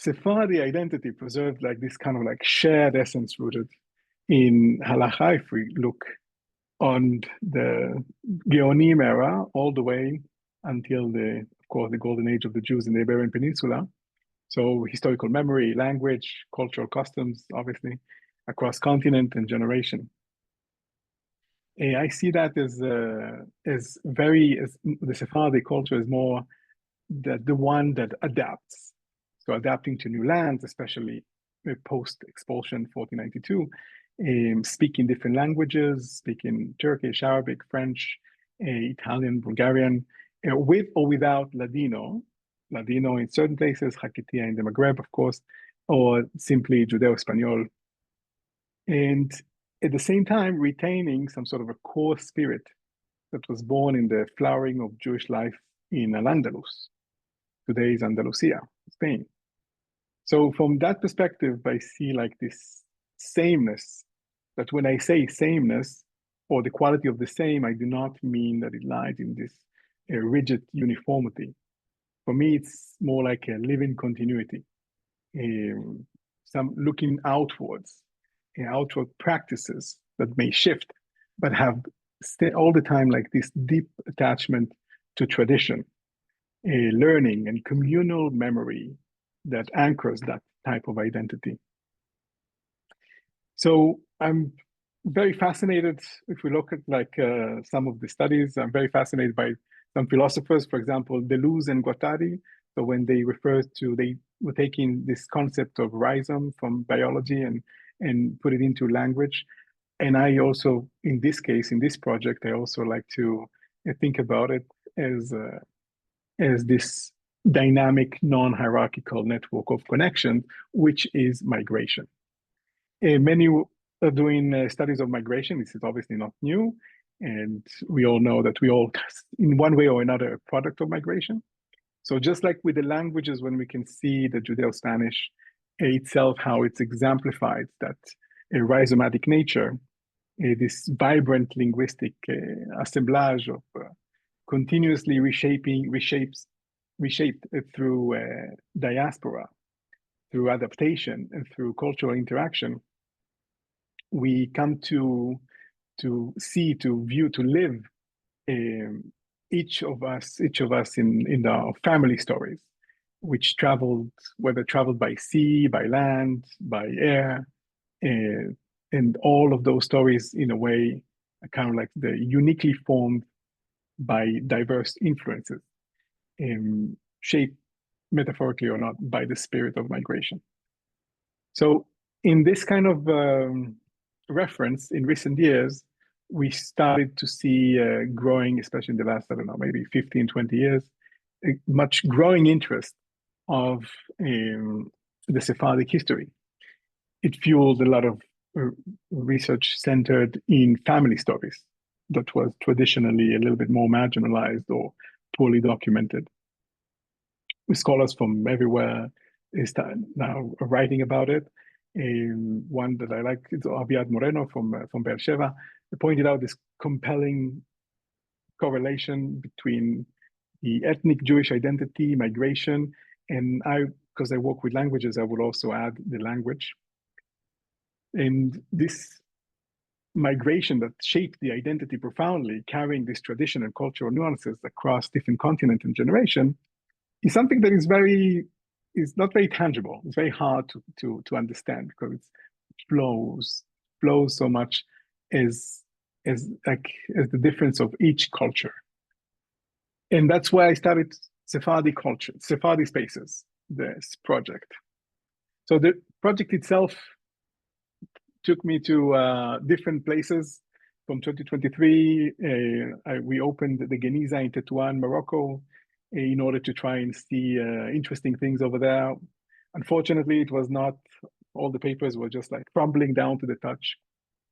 Sephardi identity preserved like this kind of like shared essence rooted in halacha. If we look on the Geonim era all the way until of course, the golden age of the Jews in the Iberian Peninsula. So historical memory, language, cultural customs, obviously, across continent and generation. I see that as the Sephardi culture is more the one that adapts. So adapting to new lands, especially post-expulsion 1492, speaking different languages, speaking Turkish, Arabic, French, Italian, Bulgarian, with or without Ladino in certain places, Haketia in the Maghreb, of course, or simply Judeo-Espanol. And at the same time, retaining some sort of a core spirit that was born in the flowering of Jewish life in Al-Andalus. Today is Andalusia, Spain. So from that perspective, I see like this sameness, that when I say sameness or the quality of the same, I do not mean that it lies in this rigid uniformity. For me, it's more like a living continuity, some looking outwards, outward practices that may shift, but have all the time like this deep attachment to tradition, learning and communal memory that anchors that type of identity. So I'm very fascinated, if we look at like some of the studies, I'm very fascinated by some philosophers, for example, Deleuze and Guattari. So when they they were taking this concept of rhizome from biology and put it into language. And I also, in this case, in this project, I also like to think about it as this dynamic, non-hierarchical network of connection, which is migration. Many are doing studies of migration. This is obviously not new. And we all know that we all, in one way or another, a product of migration. So just like with the languages, when we can see the Judeo-Spanish itself, how it's exemplified that a rhizomatic nature, this vibrant linguistic assemblage of continuously reshaped through diaspora, through adaptation, and through cultural interaction, we come to see, to view, to live each of us in our family stories, which whether traveled by sea, by land, by air, and all of those stories in a way are kind of like the uniquely formed by diverse influences, shaped metaphorically or not by the spirit of migration. So in this kind of reference, in recent years, we started to see growing, especially in the last, I don't know, maybe 15, 20 years, a much growing interest of the Sephardic history. It fueled a lot of research centered in family stories that was traditionally a little bit more marginalized or poorly documented. Scholars from everywhere is now writing about it. One that I like is Aviad Moreno from Beersheba. They pointed out this compelling correlation between the ethnic Jewish identity, migration, and because I work with languages, I would also add the language. And this migration that shaped the identity profoundly, carrying this tradition and cultural nuances across different continents and generation, is something that is not very tangible. It's very hard to understand because it flows so much as the difference of each culture. And that's why I started Sephardi Spaces, this project. So the project itself took me to different places. From 2023, we opened the Geniza in Tetuan, Morocco, in order to try and see interesting things over there. Unfortunately, it was not, all the papers were just like crumbling down to the touch.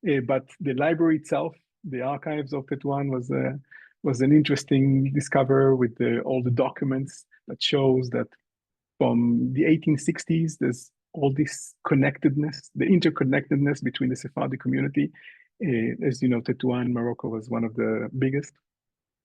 But the library itself, the archives of Tetuan was an interesting discovery with all the documents that shows that from the 1860s, there's all this connectedness, the interconnectedness between the Sephardi community. As you know, Tetuan, Morocco was one of the biggest.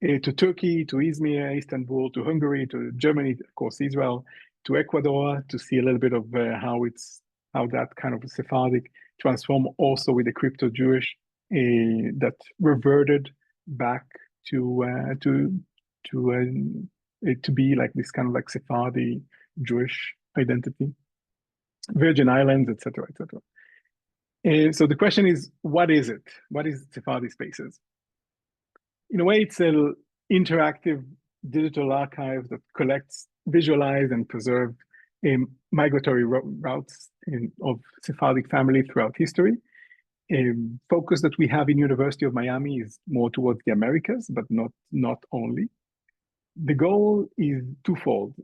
To Turkey, to Izmir, Istanbul, to Hungary, to Germany, of course, Israel, to Ecuador to see a little bit of how that kind of Sephardic transform also with the crypto-Jewish that reverted back to be like this kind of like Sephardi Jewish identity, Virgin Islands, etc., etc. So the question is, what is it? What is Sephardi Spaces? In a way, it's an interactive digital archive that collects, visualize, and preserve migratory routes of Sephardic family throughout history. Focus that we have in University of Miami is more towards the Americas, but not only. The goal is twofold.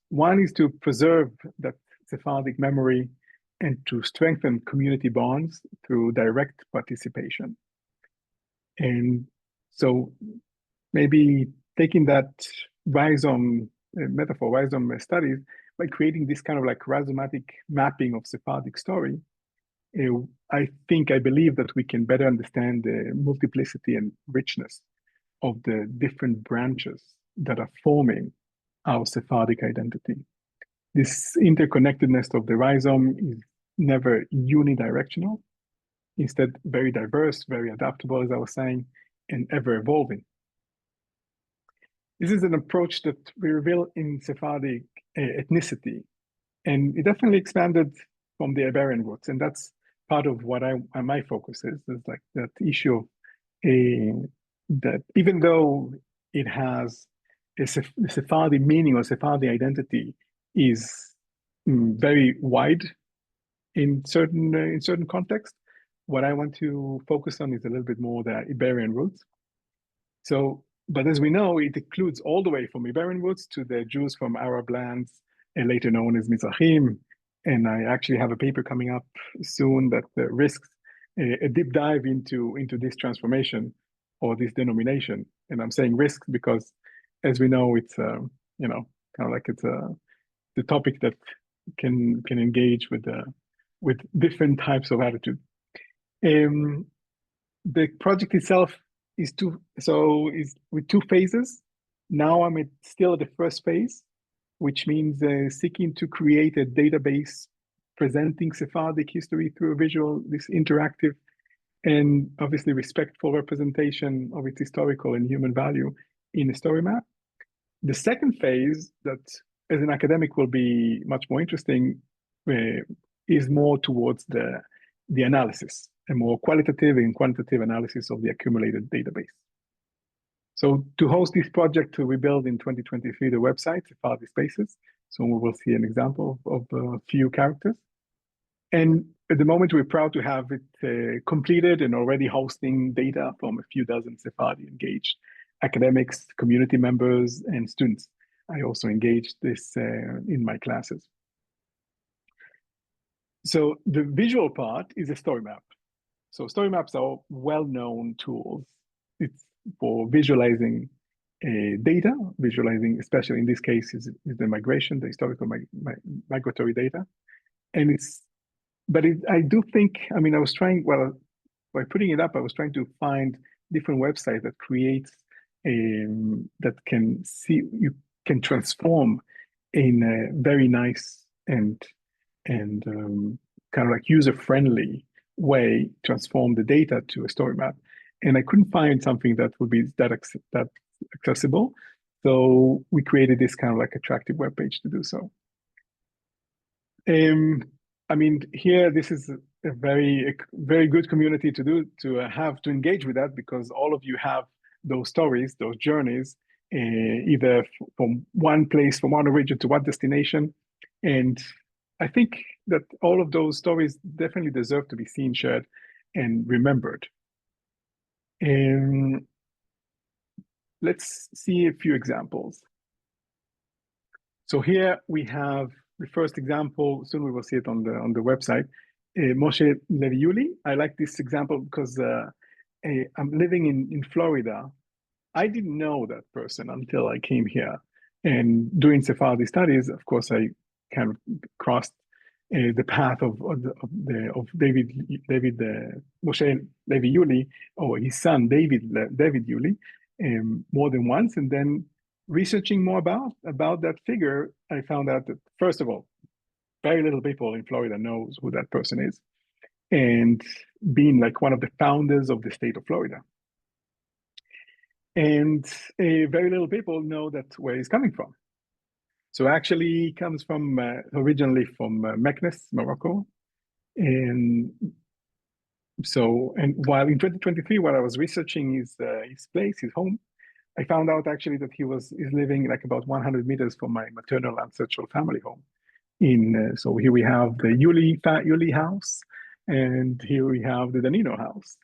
One is to preserve that Sephardic memory and to strengthen community bonds through direct participation. And so maybe taking that rhizome metaphor, rhizome studies, by creating this kind of like rhizomatic mapping of Sephardic story, I believe that we can better understand the multiplicity and richness of the different branches that are forming our Sephardic identity. This interconnectedness of the rhizome is never unidirectional, instead very diverse, very adaptable, as I was saying, and ever evolving. This is an approach that we reveal in Sephardic ethnicity, and it definitely expanded from the Iberian roots, and that's part of what my focus is like that issue of that even though it has a Sephardi meaning or Sephardi identity is very wide in certain contexts, what I want to focus on is a little bit more the Iberian roots. So, but as we know, it includes all the way from Iberian roots to the Jews from Arab lands, and later known as Mizrahim. And I actually have a paper coming up soon that risks a deep dive into this transformation or this denomination. And I'm saying risk because, as we know, it's kind of like it's the topic that can engage with different types of attitude. The project itself is with two phases. Now I'm still at the first phase, which means seeking to create a database presenting Sephardic history through a visual, this interactive, and obviously respectful representation of its historical and human value in a story map. The second phase, that as an academic will be much more interesting, is more towards the analysis, a more qualitative and quantitative analysis of the accumulated database. So to host this project, we built in 2023 the website, Sephardi Spaces. So we will see an example of a few characters. And at the moment, we're proud to have it completed and already hosting data from a few dozen Sephardi engaged academics, community members, and students. I also engaged this in my classes. So the visual part is a story map. So story maps are well-known tools. It's for visualizing data, visualizing, especially in this case, is the migration, the historical migratory data. And I do think, I mean, I was trying, well, by putting it up, I was trying to find different websites that creates, that you can transform in a very nice and kind of like user-friendly way, transform the data to a story map. And I couldn't find something that would be that accessible. So we created this kind of like attractive web page to do so. I mean, here, this is a very good community to engage with that, because all of you have those stories, those journeys, either from one place, from one origin to one destination. And I think that all of those stories definitely deserve to be seen, shared, and remembered. Let's see a few examples. So here we have the first example. Soon we will see it on the website. Moshe Levy Yulee. I like this example because I'm living in Florida. I didn't know that person until I came here. And doing Sephardi studies, of course, I kind of crossed the path of Moshe Levy Yulee, or his son David Yulee, more than once. And then researching more about that figure, I found out that, first of all, very little people in Florida knows who that person is, and being like one of the founders of the state of Florida. And very little people know that where he's coming from. So actually, he comes from originally from Meknes, Morocco, and so, and while in 2023, while I was researching his place, his home, I found out actually that is living like about 100 meters from my maternal ancestral family home. So here we have the Yulee house, and here we have the Danino house,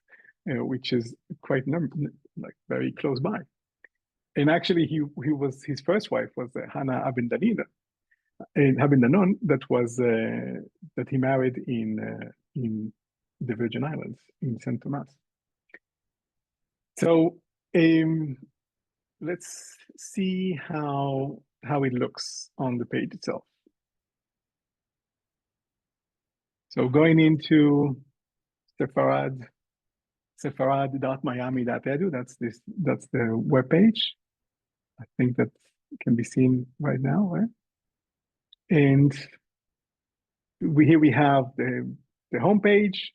which is quite like very close by. And actually, his first wife was Hannah Abin Danina, Abin Danon, that he married in the Virgin Islands in Saint Thomas. So let's see how it looks on the page itself. So going into Sepharad.miami.edu, that's the web page. I think that can be seen right now, right? And here we have the homepage.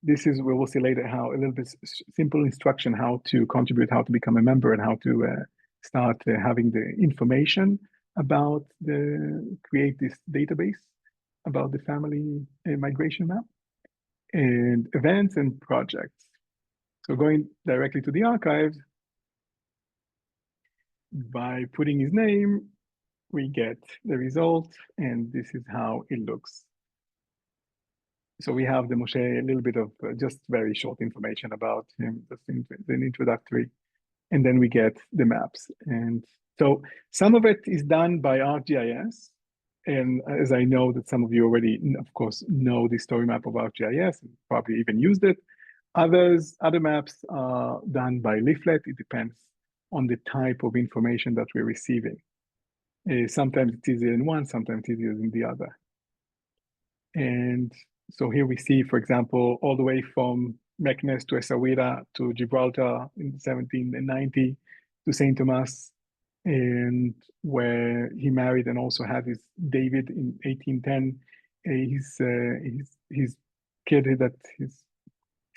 This is where we'll see later how a little bit simple instruction how to contribute, how to become a member, and how to start having the information about create this database about the family migration map and events and projects. So going directly to the archives, by putting his name, we get the result, and this is how it looks. So we have the Moshe, a little bit of just very short information about him, just an introductory, and then we get the maps. And so some of it is done by ArcGIS, and as I know that some of you already, of course, know the story map of ArcGIS and probably even used it. Other maps are done by leaflet. It depends on the type of information that we're receiving. Sometimes it's easier in one, sometimes it's easier in the other. And so here we see, for example, all the way from Meknes to Essaouira to Gibraltar in 1790 to Saint Thomas, and where he married and also had his David in 1810. His kid, his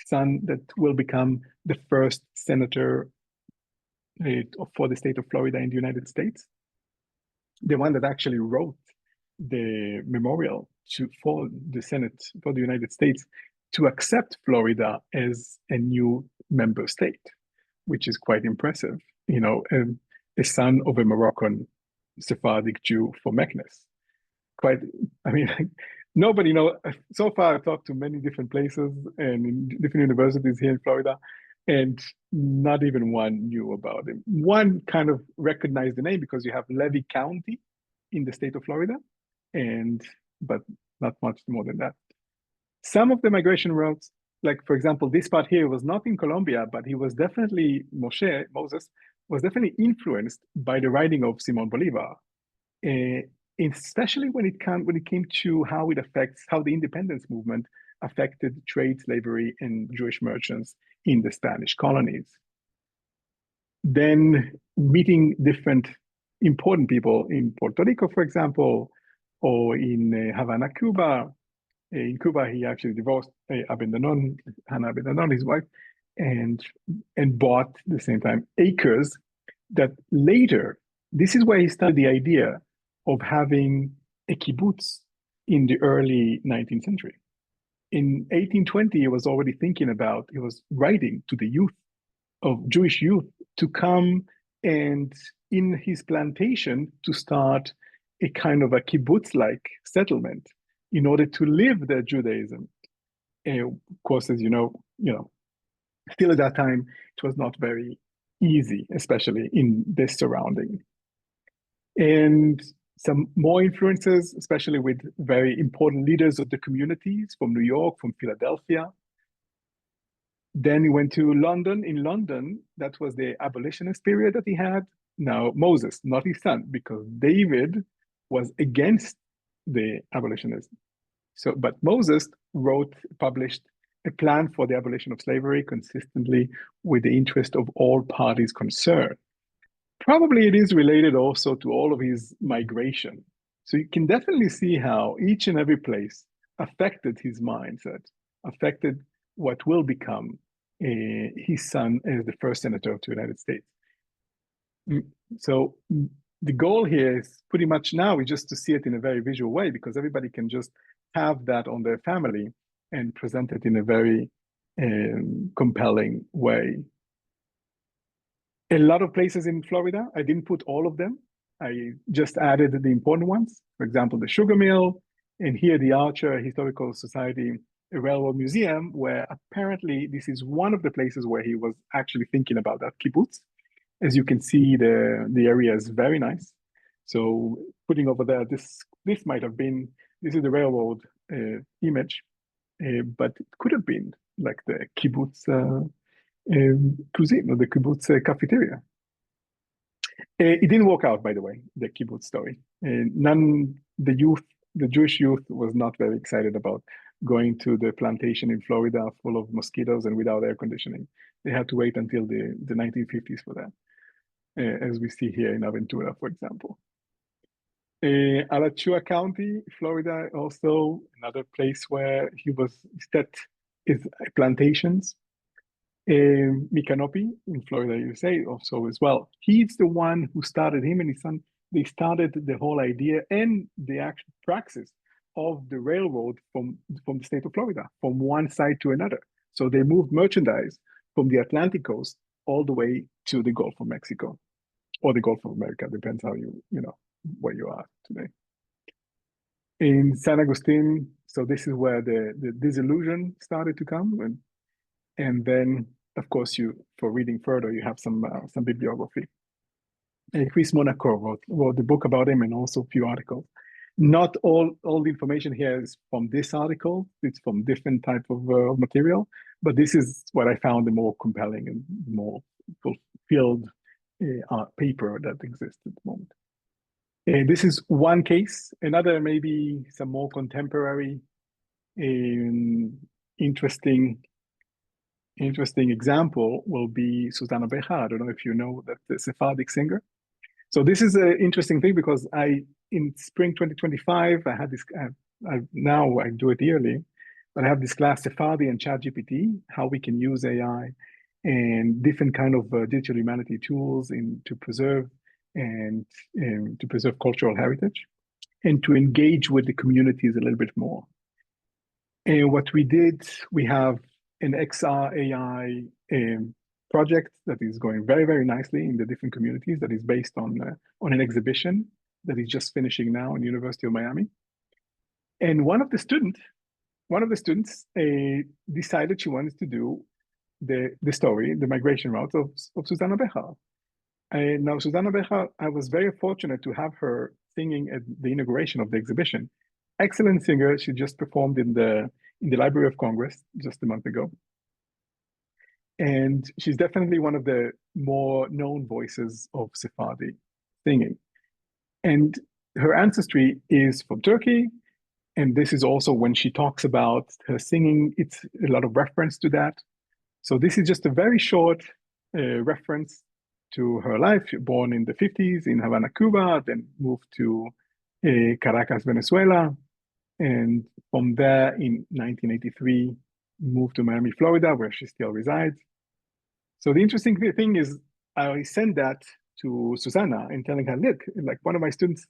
son that will become the first senator for the state of Florida in the United States. The one that actually wrote the memorial for the Senate for the United States to accept Florida as a new member state, which is quite impressive. You know, a son of a Moroccan Sephardic Jew for Meknes. Nobody knows. So far, I've talked to many different places and in different universities here in Florida, and not even one knew about him. One kind of recognized the name because you have Levy County in the state of Florida, but not much more than that. Some of the migration routes, like for example, this part here was not in Colombia, but he was definitely Moses was definitely influenced by the writing of Simon Bolivar, especially when it came to how the independence movement affected trade, slavery, and Jewish merchants in the Spanish colonies. Then meeting different important people in Puerto Rico, for example, or in Havana, Cuba. In Cuba, he actually divorced Hannah Abin Danon, his wife, and bought at the same time acres that later, this is where he started the idea of having a kibbutz in the early 19th century. In 1820, he was already he was writing to the Jewish youth to come and in his plantation to start a kind of a kibbutz-like settlement in order to live their Judaism. And of course, as you know, still at that time, it was not very easy, especially in this surrounding. And some more influences, especially with very important leaders of the communities from New York, from Philadelphia. Then he went to London. In London, that was the abolitionist period that he had. Now, Moses, not his son, because David was against the abolitionists. But Moses published a plan for the abolition of slavery consistently with the interest of all parties concerned. Probably it is related also to all of his migration. So you can definitely see how each and every place affected his mindset, affected what will become his son as the first senator of the United States. Mm, So the goal here is pretty much now is just to see it in a very visual way because everybody can just have that on their family and present it in a very compelling way. A lot of places in Florida, I didn't put all of them. I just added the important ones. For example, the sugar mill, and here the Archer Historical Society Railroad Museum, where apparently this is one of the places where he was actually thinking about that kibbutz. As you can see, the area is very nice. So putting over there, this might have been, this is the railroad image, but it could have been like the kibbutz cuisine or the kibbutz cafeteria. It didn't work out, by the way, the kibbutz story. The Jewish youth was not very excited about going to the plantation in Florida full of mosquitoes and without air conditioning. They had to wait until the 1950s for that, as we see here in Aventura, for example. Alachua County, Florida, also another place where he was set is plantations. Micanopy in Florida, USA, also as well. He's the one who started, him and his son, they started the whole idea and the actual praxis of the railroad from the state of Florida, from one side to another. So they moved merchandise from the Atlantic coast all the way to the Gulf of Mexico or the Gulf of America, depends how you know, where you are today. In San Agustin, so this is where the disillusion started to come, and then of course for reading further you have some bibliography. Chris Monaco wrote the book about him and also a few articles. Not all the information here is from this article. It's from different type of material, but this is what I found the more compelling and more fulfilled paper that exists at the moment. This is one case. Another maybe some more contemporary interesting example will be Susana Beja. I don't know if you know that the Sephardic singer. So this is an interesting thing because in spring 2025, I had this, now I do it yearly, but I have this class Sephardi and ChatGPT, how we can use AI and different kind of digital humanity tools to preserve and to preserve cultural heritage and to engage with the communities a little bit more. And what we did, we have an XR AI project that is going very, very nicely in the different communities that is based on an exhibition that is just finishing now in the University of Miami. And one of the students decided she wanted to do the story, the migration route of Susana Beja. Now, Susana Beja, I was very fortunate to have her singing at the inauguration of the exhibition. Excellent singer. She just performed in the Library of Congress just a month ago. And she's definitely one of the more known voices of Sephardi singing. And her ancestry is from Turkey. And this is also when she talks about her singing, it's a lot of reference to that. So this is just a very short reference to her life. She was born in the 50s in Havana, Cuba, then moved to Caracas, Venezuela. And from there in 1983, moved to Miami, Florida, where she still resides. So the interesting thing is I sent that to Susanna and telling her, look, like one of my students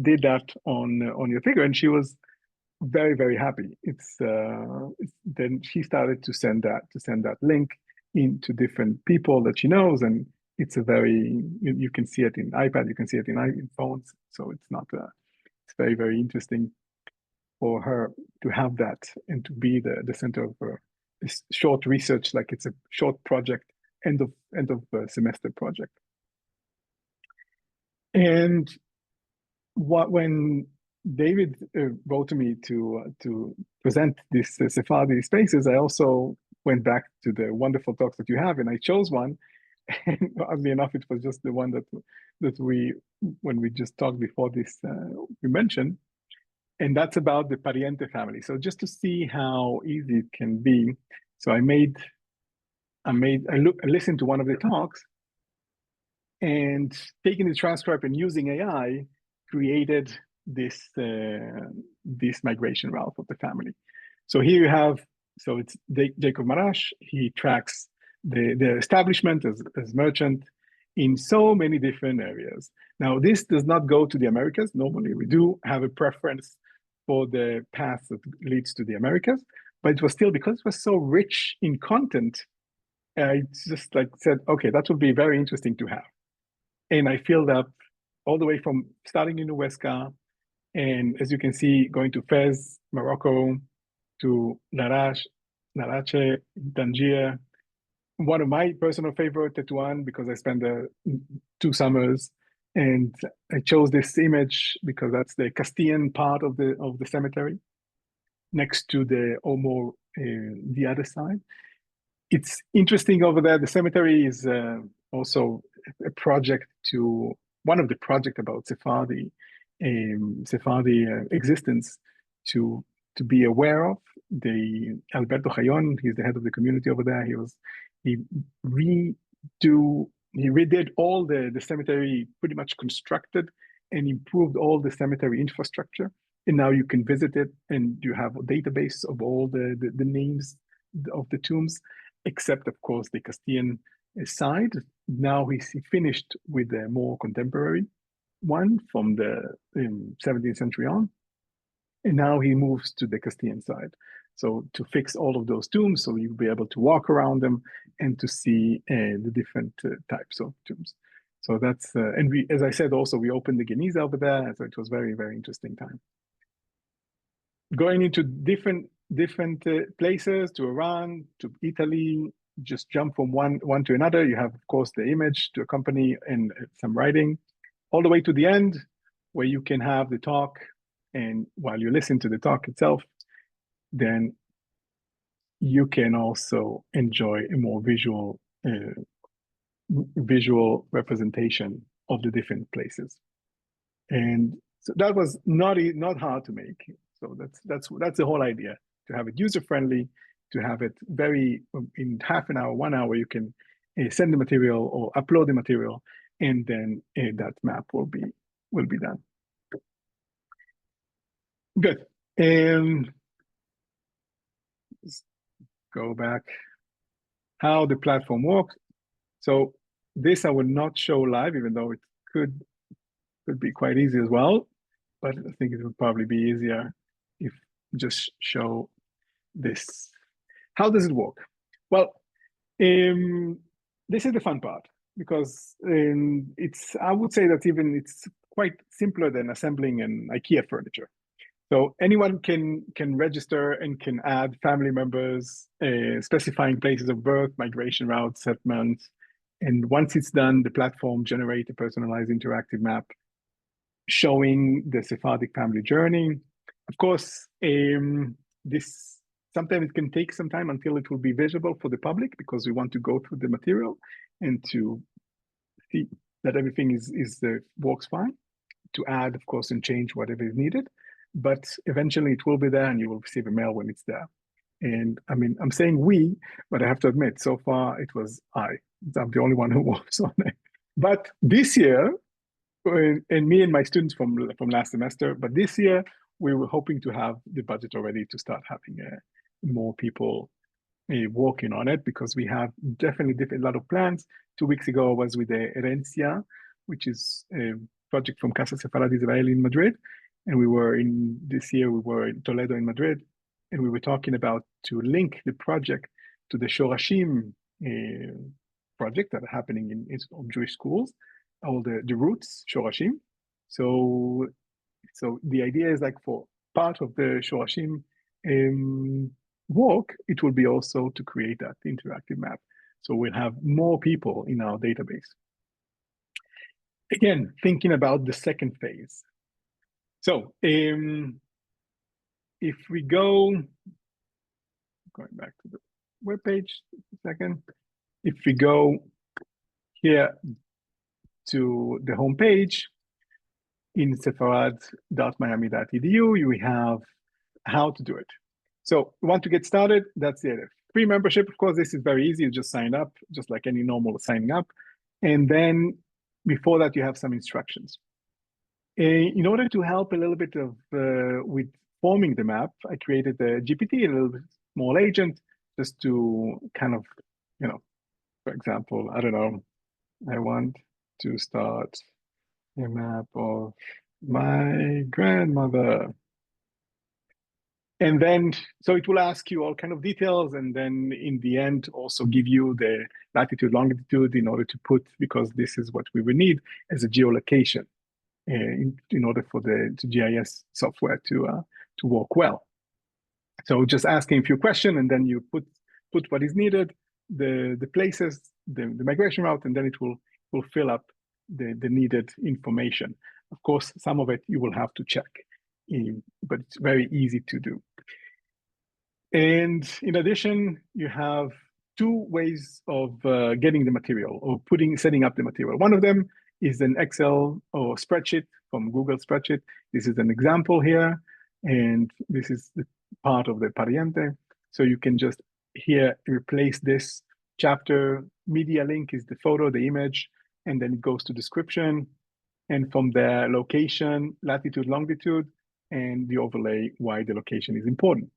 did that on your figure, and she was very, very happy. Then she started to send that link into different people that she knows, and it's a very you can see it in iPad, you can see it in phones. So it's very, very interesting for her to have that and to be the center of this short research, like it's a short project, end of semester project. And when David wrote to me to present this Sephardi Spaces, I also went back to the wonderful talks that you have, and I chose one. And oddly enough, it was just the one that when we just talked before this, we mentioned. And that's about the Pariente family. So just to see how easy it can be. So I listened to one of the talks, and taking the transcript and using AI created this migration route of the family. So here you have, so it's Jacob Marash. He tracks the establishment as merchant in so many different areas. Now, this does not go to the Americas. Normally, we do have a preference for the path that leads to the Americas, but it was still, because it was so rich in content, I just like said, okay, that would be very interesting to have. And I filled up all the way from starting in Huesca, and as you can see, going to Fez, Morocco, to Larache, Tangier. One of my personal favorite, Tetuan, because I spent 2 summers, and I chose this image because that's the Castilian part of the cemetery, next to the Omo, the other side. It's interesting over there. The cemetery is also a project to one of the project about Sephardi existence to be aware of. The Alberto Jayon, he's the head of the community over there. He redid all the cemetery, pretty much constructed and improved all the cemetery infrastructure. And now you can visit it, and you have a database of all the names of the tombs, except of course the Castilian side. Now he finished with a more contemporary one from the 17th century on, and now he moves to the Castilian side. So to fix all of those tombs, so you'll be able to walk around them and to see the different types of tombs. So that's and we, as I said, also we opened the Geniza over there, so it was very, very interesting time. Going into different places, to Iran, to Italy, just jump from one to another. You have, of course, the image to accompany and some writing, all the way to the end, where you can have the talk. And while you listen to the talk itself, then you can also enjoy a more visual representation of the different places. And so that was not hard to make. So that's the whole idea, to have it user-friendly, to have it very, in half an hour, 1 hour, you can send the material or upload the material, and then that map will be done. Good. Let's go back. How the platform works. So this I will not show live, even though it could be quite easy as well. But I think it would probably be easier if just show this. How does it work? Well, this is the fun part, because I would say that even it's quite simpler than assembling an IKEA furniture. So anyone can register and can add family members, specifying places of birth, migration routes, settlements. And once it's done, the platform generates a personalized interactive map showing the Sephardic family journey. Of course, this sometimes it can take some time until it will be visible for the public, because we want to go through the material and to see that everything works fine, to add, of course, and change whatever is needed. But eventually it will be there, and you will receive a mail when it's there. And I mean, I'm saying we, but I have to admit, so far it was I'm the only one who works on it. But this year, and me and my students from last semester, but this year we were hoping to have the budget already to start having more people working on it, because we have definitely a lot of plans. 2 weeks ago I was with the Herencia, which is a project from Casa Sephardi Israel in Madrid. And this year we were in Toledo in Madrid, and we were talking about to link the project to the Shorashim project that are happening in Jewish schools, all the roots, Shorashim. So the idea is, like, for part of the Shorashim work, it will be also to create that interactive map. So we'll have more people in our database. Again, thinking about the second phase. So if we going back to the webpage a second, if we go here to the homepage in sefarad.miami.edu, you have how to do it. So we want to get started. That's it. Free membership, of course, this is very easy. You just sign up, just like any normal signing up. And then before that, you have some instructions. In order to help a little bit of with forming the map, I created a GPT, a little bit small agent, just to kind of, for example, I don't know, I want to start a map of my grandmother. And then, so it will ask you all kind of details, and then in the end, also give you the latitude, longitude in order to put, because this is what we will need as a geolocation in order for the GIS software to work well. So just asking a few questions, and then you put what is needed, the places, the migration route, and then it will fill up the needed information. Of course, some of it you will have to check, but it's very easy to do. And in addition, you have two ways of getting the material or setting up the material. One of them is an Excel or spreadsheet from Google Spreadsheet. This is an example here, and this is the part of the pariente. So you can just here replace this chapter. Media link is the photo, the image, and then it goes to description. And from there, location, latitude, longitude, and the overlay why the location is important.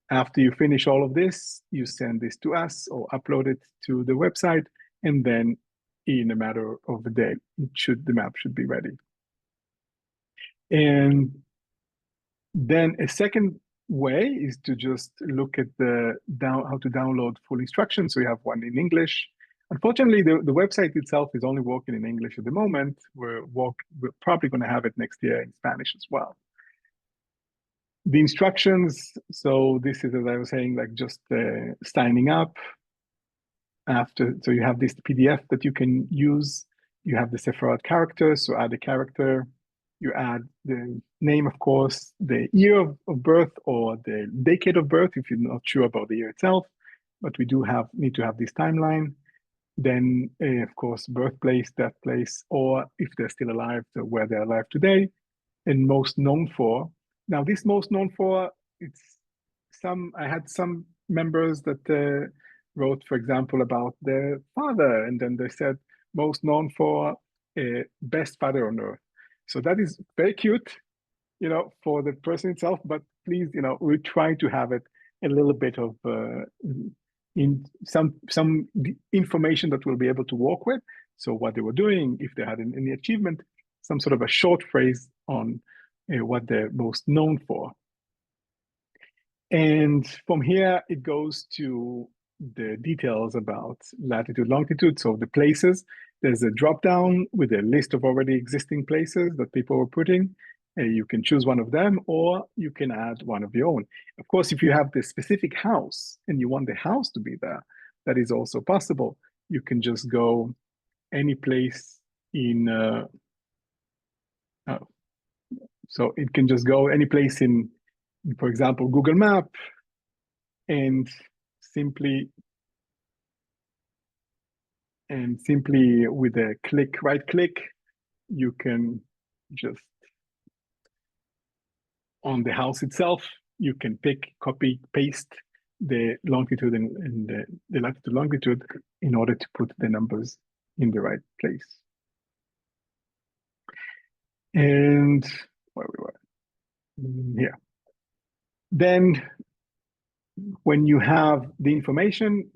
After you finish all of this, you send this to us or upload it to the website, and then in a matter of a day, the map should be ready. And then a second way is to just look at how to download full instructions. So we have one in English. Unfortunately, the website itself is only working in English at the moment. We're probably going to have it next year in Spanish as well. The instructions, so this is, as I was saying, like just signing up. So you have this PDF that you can use. You have the Sephardic characters, so add a character. You add the name, of course, the year of birth or the decade of birth if you're not sure about the year itself. But we do need to have this timeline. Then, of course, birthplace, death place, or if they're still alive, so where they're alive today, and most known for. Now, this most known for, I had some members that wrote, for example, about their father, and then they said most known for best father on earth. So that is very cute, for the person itself, but please, we try to have it a little bit of in some information that we'll be able to work with. So what they were doing, if they had any achievement, some sort of a short phrase on what they're most known for. And from here, it goes to the details about latitude, longitude. So the places, there's a drop down with a list of already existing places that people were putting. You can choose one of them, or you can add one of your own. Of course, if you have the specific house and you want the house to be there, that is also possible. You can just go any place in, so it can just go any place in, for example, Google Map, and simply with a right click, you can just, on the house itself, you can pick, copy, paste the longitude and the latitude, longitude in order to put the numbers in the right place. And where we were here. Then when you have the information,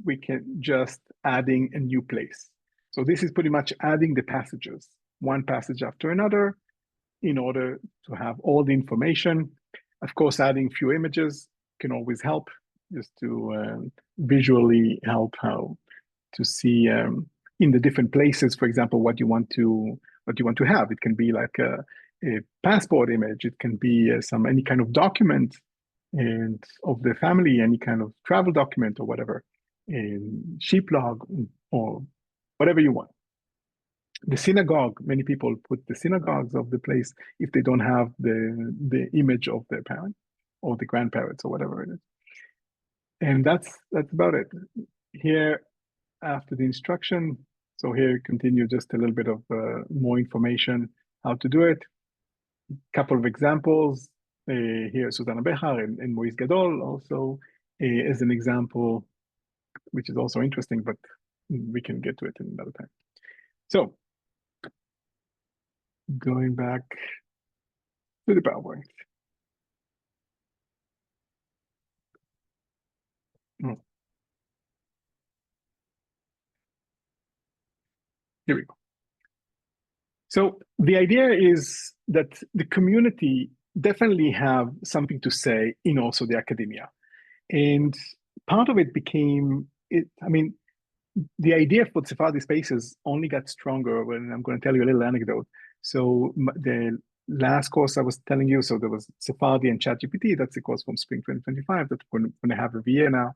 we can just adding a new place. So this is pretty much adding the passages, one passage after another, in order to have all the information. Of course, adding few images can always help, just to visually help how to see in the different places, for example, what you want to have. It can be like a passport image. It can be any kind of document and of the family, any kind of travel document or whatever, in sheep log or whatever you want. The synagogue, many people put the synagogues of the place if they don't have the image of their parent or the grandparents or whatever it is. And that's about it. Here, after the instruction, so here continue just a little bit of more information how to do it. Couple of examples. Here, Susanna Behar and Moise Gadol also as an example, which is also interesting, but we can get to it in another time. So Going back to the PowerPoint. Oh, here we go. So the idea is that the community definitely have something to say in also the academia. And part of it became, I mean, the idea for Sephardi Spaces only got stronger when I'm going to tell you a little anecdote. So the last course I was telling you, so there was Sephardi and ChatGPT. That's the course from spring 2025 that we're going to have every year now.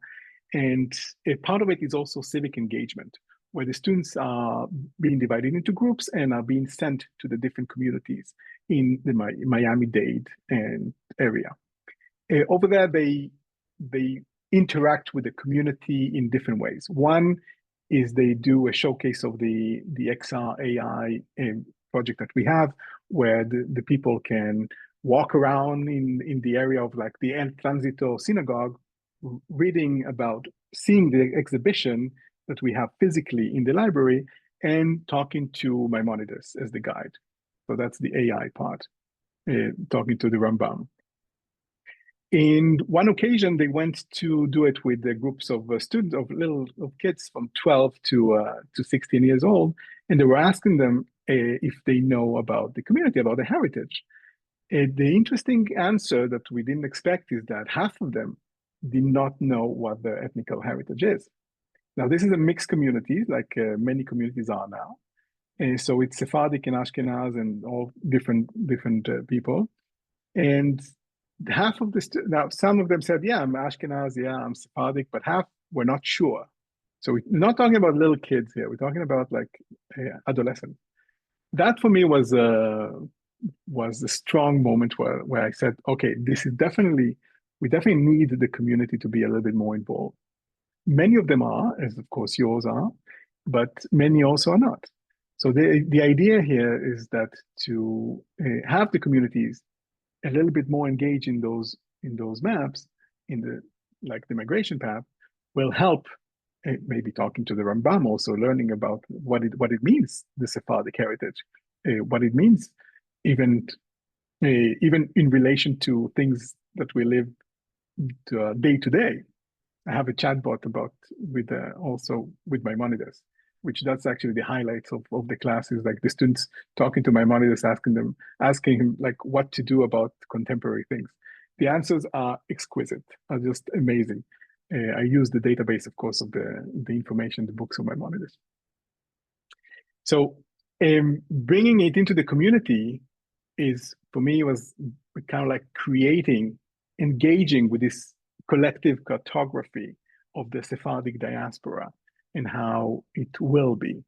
And a part of it is also civic engagement, where the students are being divided into groups and are being sent to the different communities in the Miami-Dade and area. Over there, they interact with the community in different ways. One is they do a showcase of the XR AI project that we have, where the people can walk around in the area of like the El Transito synagogue, reading about, seeing the exhibition that we have physically in the library, and talking to Maimonides as the guide. So that's the AI part, talking to the Rambam. In one occasion, they went to do it with the groups of students, of kids from 12 to 16 years old, and they were asking them if they know about the community, about the heritage. The interesting answer that we didn't expect is that half of them did not know what their ethnical heritage is. Now, this is a mixed community, like many communities are now. And so it's Sephardic and Ashkenaz and all different people. And half of now some of them said, yeah, I'm Ashkenaz, yeah, I'm Sephardic, but half were not sure. So we're not talking about little kids here. We're talking about like adolescents. That for me was a strong moment where I said, okay, this is definitely, we definitely need the community to be a little bit more involved. Many of them are, as of course yours are, but many also are not. So the idea here is that to have the communities a little bit more engaged in those maps, in the like the migration path, will help. Maybe talking to the Rambam, also learning about what it means, the Sephardic heritage, what it means, even even in relation to things that we live day to day. I have a chatbot about with also with Maimonides, which that's actually the highlights of the class is like the students talking to Maimonides, asking him like what to do about contemporary things. The answers are exquisite, are just amazing. I use the database, of course, of the information, the books of Maimonides. So bringing it into the community is, for me, was kind of like engaging with this collective cartography of the Sephardic diaspora and how it will be.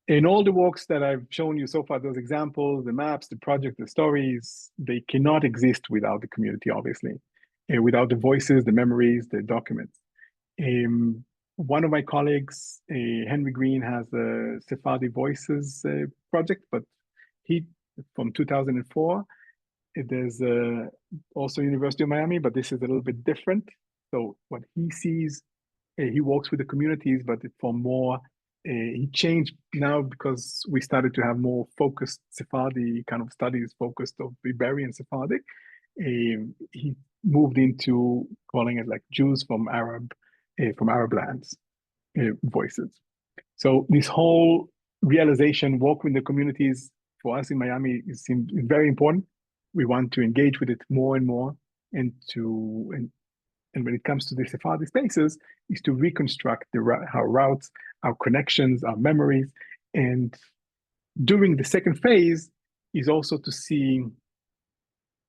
In all the works that I've shown you so far, those examples, the maps, the project, the stories, they cannot exist without the community, obviously, without the voices, the memories, the documents. One of my colleagues, Henry Green, has a Sephardi Voices project, but he, from 2004, there's also University of Miami, but this is a little bit different. So what he sees, he works with the communities, but for more, he changed now because we started to have more focused Sephardi kind of studies, focused of Iberian Sephardic. He moved into calling it like Jews from Arab lands, voices. So this whole realization, work with the communities, for us in Miami, seems very important. We want to engage with it more and more, and when it comes to the Sephardi spaces, is to reconstruct our routes, our connections, our memories, and during the second phase is also to see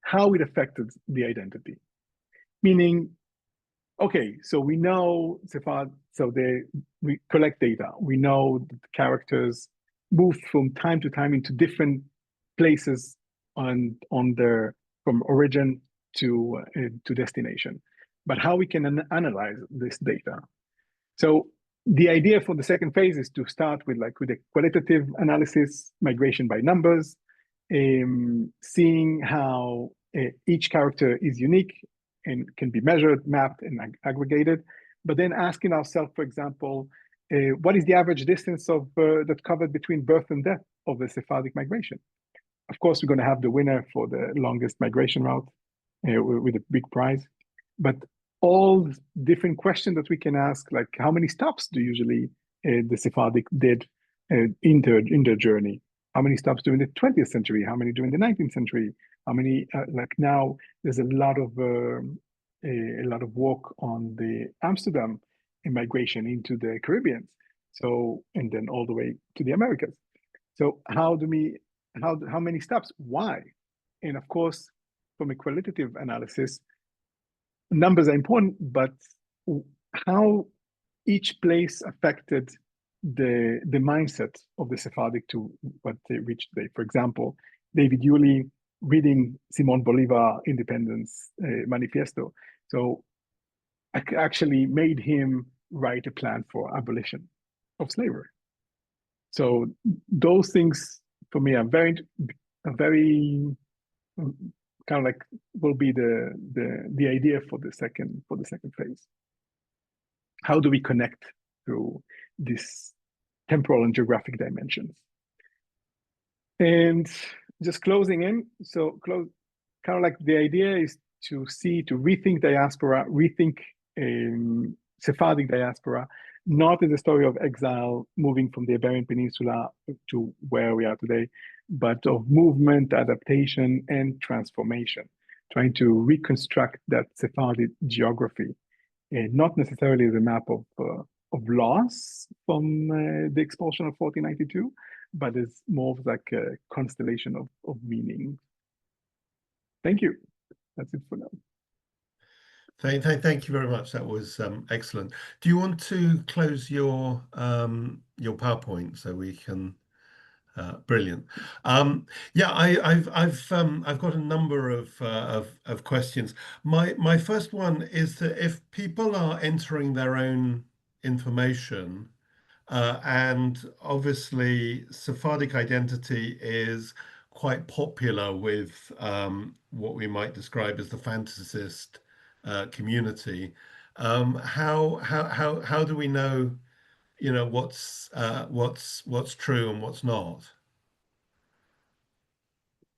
how it affected the identity. Meaning, okay, so we know Sephard, so we collect data. We know that the characters move from time to time into different places on their from origin to destination. But how we can analyze this data? So the idea for the second phase is to start with a qualitative analysis, migration by numbers, seeing how each character is unique and can be measured, mapped, and aggregated. But then asking ourselves, for example, what is the average distance of that covered between birth and death of the Sephardic migration? Of course, we're going to have the winner for the longest migration route with a big prize. But all different questions that we can ask, like how many stops do usually the Sephardic did in their journey? How many stops during the 20th century? How many during the 19th century? How many like now? There's a lot of work on the Amsterdam migration into the Caribbean. So and then all the way to the Americas. So how many stops? Why? And of course, from a qualitative analysis, numbers are important, but how each place affected the mindset of the Sephardic to what they reached today. For example, David Yulee reading Simon Bolivar Independence Manifesto. So I actually made him write a plan for abolition of slavery. So those things for me are very kind of like will be the idea for the second phase. How do we connect to this temporal and geographic dimensions? And just closing in, so kind of like the idea is to rethink diaspora, rethink Sephardic diaspora, not as a story of exile moving from the Iberian Peninsula to where we are today, but of movement, adaptation, and transformation, trying to reconstruct that Sephardic geography, and not necessarily as a map of loss from the expulsion of 1492, but as more of like a constellation of meaning. Thank you. That's it for now. Thank you very much. That was excellent. Do you want to close your PowerPoint so we can? Brilliant. Yeah, I've got a number of questions. My first one is that if people are entering their own information, and obviously Sephardic identity is quite popular with what we might describe as the fantasist community. How do we know, what's true and what's not?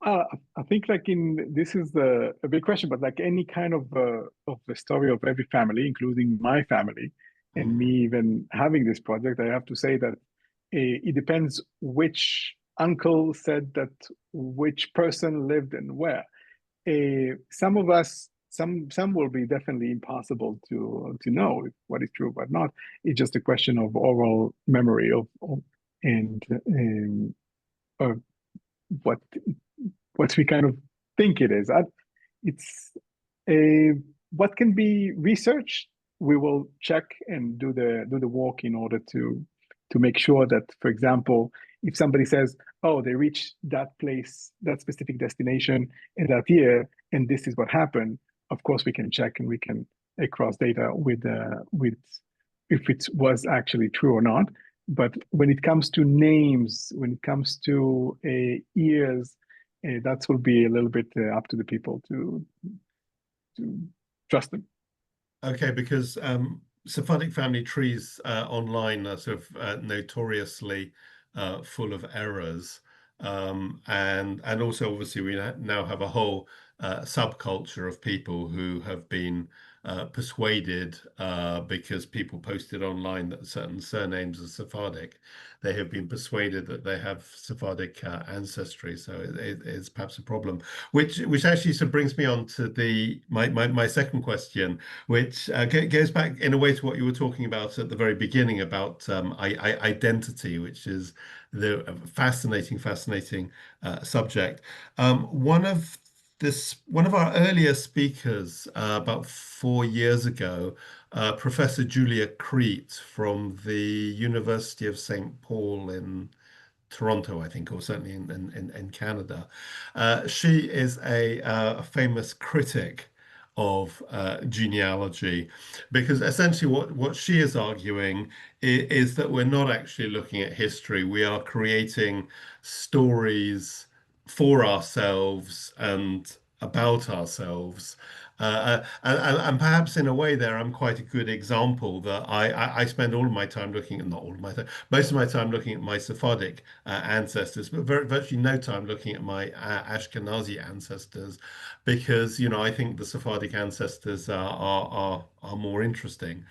I think like this is a big question, but like any kind of the story of every family, including my family, and me even having this project, I have to say that it depends which uncle said that which person lived and where. Some of us, some will be definitely impossible to know what is true but not. It's just a question of oral memory and of what we kind of think it is. It's what can be researched. We will check and do the work in order to make sure that, for example, if somebody says, "Oh, they reached that place, that specific destination in that year, and this is what happened," of course we can check and we can cross data with if it was actually true or not. But when it comes to names, when it comes to years, that will be a little bit up to the people to trust them. Okay, because Sephardic family trees online are sort of notoriously full of errors. And also, obviously, we now have a whole subculture of people who have been persuaded because people posted online that certain surnames are Sephardic. They have been persuaded that they have Sephardic ancestry, so it's perhaps a problem. Which actually sort of brings me on to my second question, which goes back in a way to what you were talking about at the very beginning about identity, which is the fascinating subject. One of our earlier speakers about 4 years ago, Professor Julia Crete from the University of St. Paul in Toronto, I think, or certainly in Canada. She is a famous critic of genealogy, because essentially what she is arguing is that we're not actually looking at history. We are creating stories for ourselves and about ourselves. And perhaps in a way there, I'm quite a good example that I spend all of my time looking at, not all of my time, most of my time looking at my Sephardic ancestors, but virtually no time looking at my Ashkenazi ancestors, because, you know, I think the Sephardic ancestors are more interesting.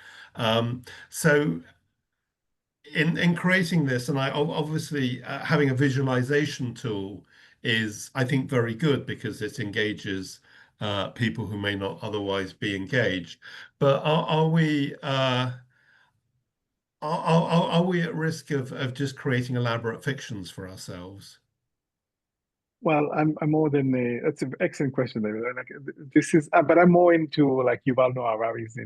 So in creating this, and I obviously having a visualization tool is, I think, very good because it engages people who may not otherwise be engaged. But are we at risk of just creating elaborate fictions for ourselves? Well, I'm more than that's an excellent question, David. Like this is, but I'm more into like Yuval Noah Harari's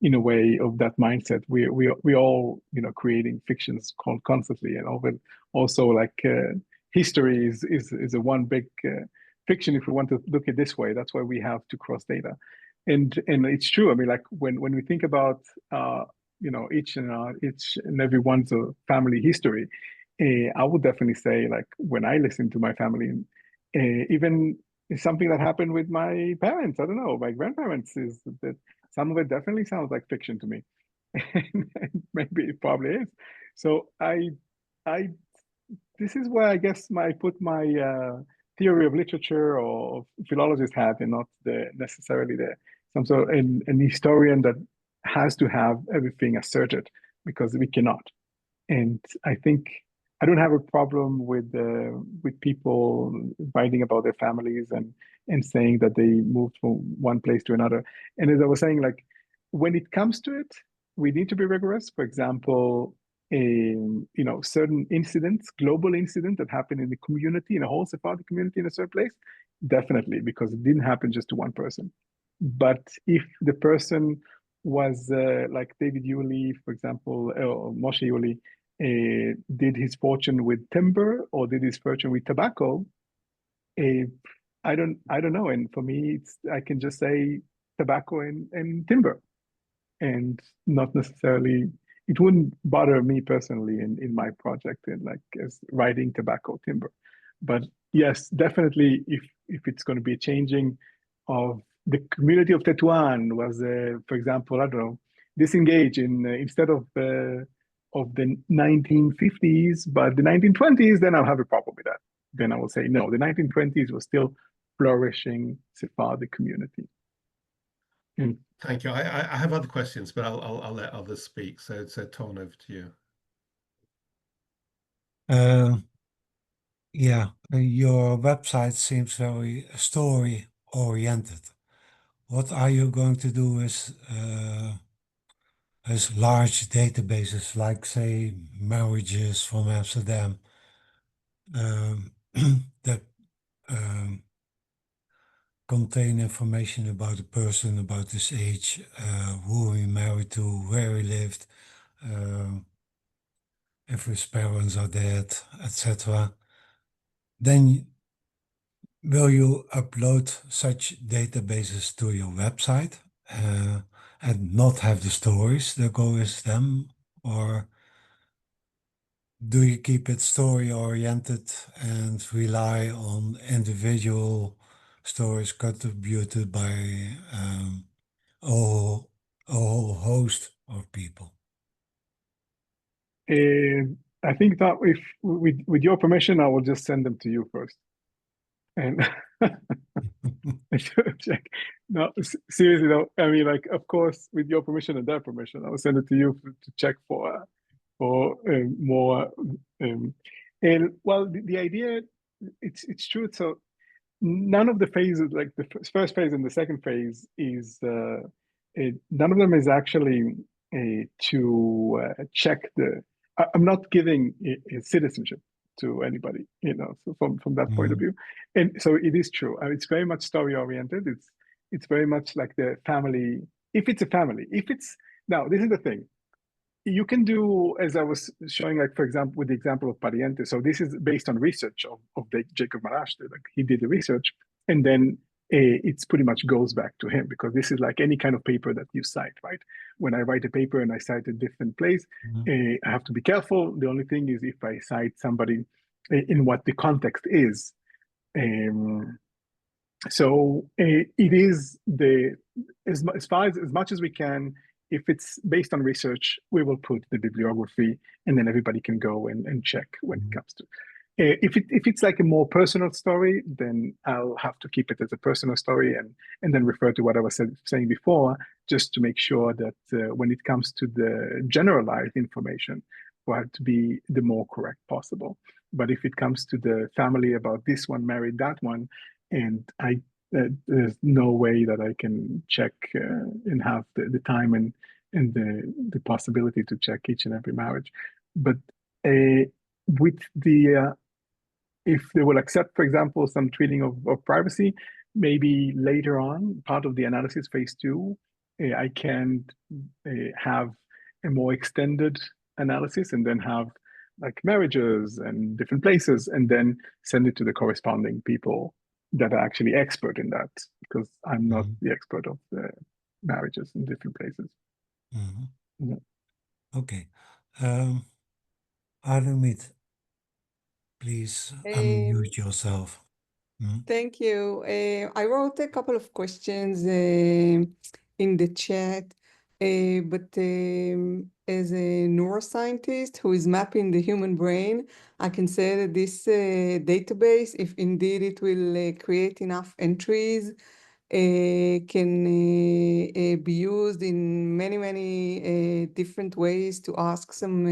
in a way of that mindset. We all creating fictions constantly, and often also like history is a one big fiction if we want to look at this way. That's why we have to cross data, and it's true. I mean, like when we think about each and every one's family history. I would definitely say, like, when I listen to my family, even something that happened with my parents, I don't know, my grandparents, is that some of it definitely sounds like fiction to me. And maybe it probably is. So I, this is where I guess I put my theory of literature or philologist hat, and not necessarily some sort of an historian that has to have everything asserted, because we cannot. And I think I don't have a problem with people writing about their families and saying that they moved from one place to another. And as I was saying, like when it comes to it, we need to be rigorous. For example, certain incidents, global incident that happened in the community, in a whole Sephardi community in a certain place, definitely, because it didn't happen just to one person. But if the person was like David Yulee, for example, or Moshe Yulee, did his fortune with timber or did his fortune with tobacco, uh, I don't know. And for me, I can just say tobacco and timber, and not necessarily, it wouldn't bother me personally in my project, and like as writing tobacco timber. But yes, definitely, if it's going to be a changing of the community of Tetuan was, for example, I don't know, disengage in instead of the 1950s, but the 1920s, then I'll have a problem with that. Then I will say no, the 1920s was still flourishing Sephardic community. Mm. Thank you. I have other questions, but I'll let others speak. So Ton, over to you. Uh, yeah, your website seems very story oriented. What are you going to do with as large databases like, say, marriages from Amsterdam, um, that um, contain information about the person, about his age, who he married to, where he lived, uh, if his parents are dead, etc. Then will you upload such databases to your website and not have the stories that go with them? Or do you keep it story oriented and rely on individual stories contributed by a whole host of people? I think that if with your permission, I will just send them to you first, and check. No, seriously though. I mean, like, of course, with your permission and their permission, I will send it to you to check for more. Um, and well, the idea, it's true. So none of the phases, like the first phase and the second phase, is none of them is actually to check the. I'm not giving citizenship to anybody, so from that point of Mhm. view. And so it is true. It's very much story oriented. It's very much like the family. If it's a family, if it's now, this is the thing. You can do, as I was showing, like, for example, with the example of Pariente. So this is based on research of Jacob Marash. Like, he did the research, and then it's pretty much goes back to him, because this is like any kind of paper that you cite, right? When I write a paper and I cite a different place, Mhm. I have to be careful. The only thing is if I cite somebody in what the context is. Um, So it is as much as we can. If it's based on research, we will put the bibliography, and then everybody can go and check when it comes to. If it's like a more personal story, then I'll have to keep it as a personal story and then refer to what I was saying before, just to make sure that when it comes to the generalized information, will have to be the more correct possible. But if it comes to the family about this one married that one, and there's no way that I can check and have the time and the possibility to check each and every marriage. But with the if they will accept, for example, some treating of privacy, maybe later on, part of the analysis phase 2, I can have a more extended analysis and then have like marriages and different places, and then send it to the corresponding people that are actually expert in that, because I'm not the expert of the marriages in different places. Yeah. Okay. Arumit, please unmute yourself. Thank you. I wrote a couple of questions in the chat, but as a neuroscientist who is mapping the human brain, I can say that this database, if indeed it will create enough entries, can be used in many different ways to ask some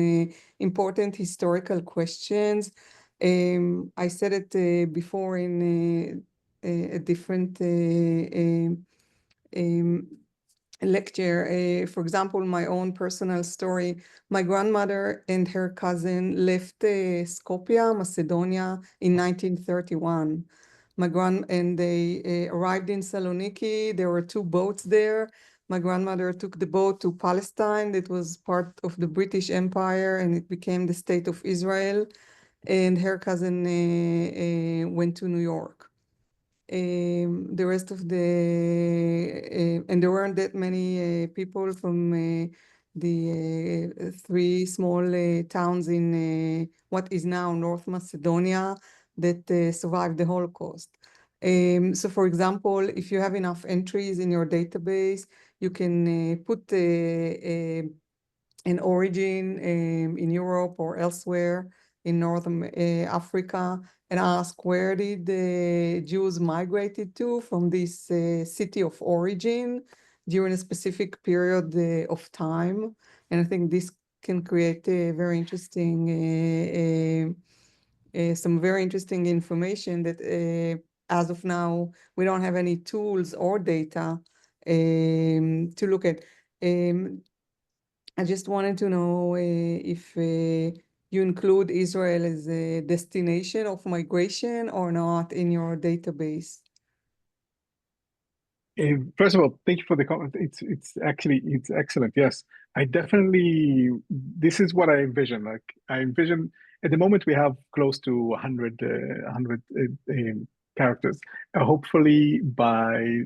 important historical questions. I said it before in a different lecture. For example, my own personal story. My grandmother and her cousin left Skopje, Macedonia in 1931. And they arrived in Saloniki. There were 2 boats there. My grandmother took the boat to Palestine. That was part of the British Empire, and it became the state of Israel. And her cousin went to New York. The rest of and there weren't that many people from the 3 small towns in what is now North Macedonia that survived the Holocaust. So for example, if you have enough entries in your database, you can put an origin in Europe or elsewhere in North Africa, and ask where did the Jews migrated to from this city of origin during a specific period of time. And I think this can create a very interesting, some very interesting information that as of now, we don't have any tools or data to look at. I just wanted to know if you include Israel as a destination of migration or not in your database. First of all, thank you for the comment. It's excellent. Yes, I definitely, this is what I envision. Like I envision at the moment we have close to 100 characters. Hopefully by